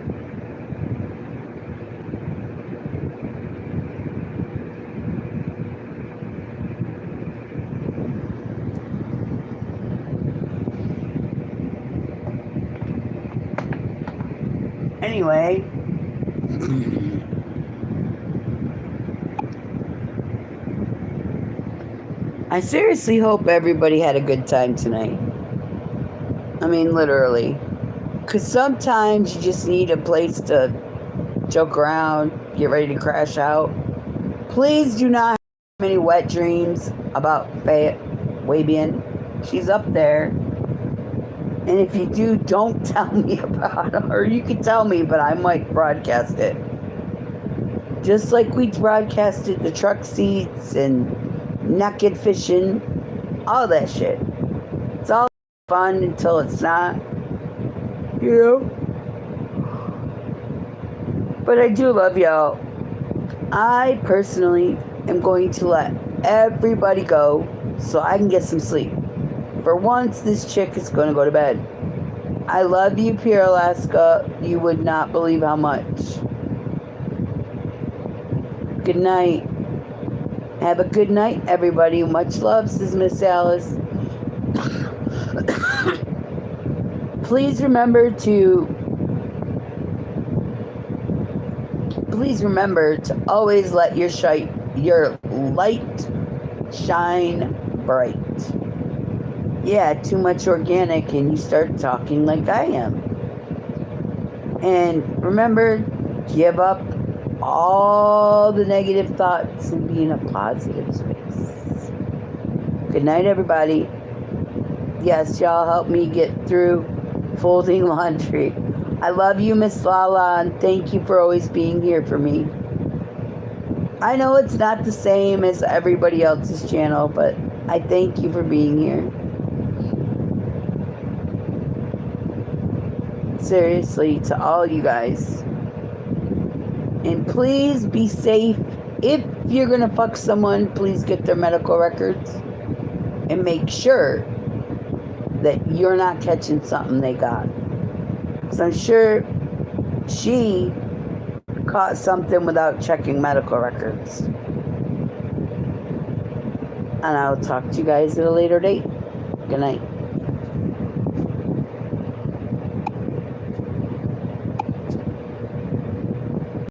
Anyway, I seriously hope everybody had a good time tonight. I mean, literally. Because sometimes you just need a place to joke around, get ready to crash out. Please do not have any wet dreams about Faye Wabian. She's up there. And if you do, don't tell me about her. Or you can tell me, but I might broadcast it. Just like we broadcasted the truck seats and naked fishing, all that shit. It's all fun until it's not, you know? But I do love y'all. I personally am going to let everybody go so I can get some sleep. For once, this chick is going to go to bed. I love you, Pierre Alaska. You would not believe how much. Good night. Have a good night, everybody. Much love, says Miss Alice. Please remember to always let your light shine bright. Yeah, too much organic and you start talking like I am. And remember, give up all the negative thoughts and be in a positive space. Good night, everybody. Yes, y'all help me get through folding laundry. I love you, Miss Lala, and thank you for always being here for me. I know it's not the same as everybody else's channel, but I thank you for being here. Seriously, to all you guys. And please be safe. If you're going to fuck someone, please get their medical records. And make sure that you're not catching something they got. Because I'm sure she caught something without checking medical records. And I'll talk to you guys at a later date. Good night.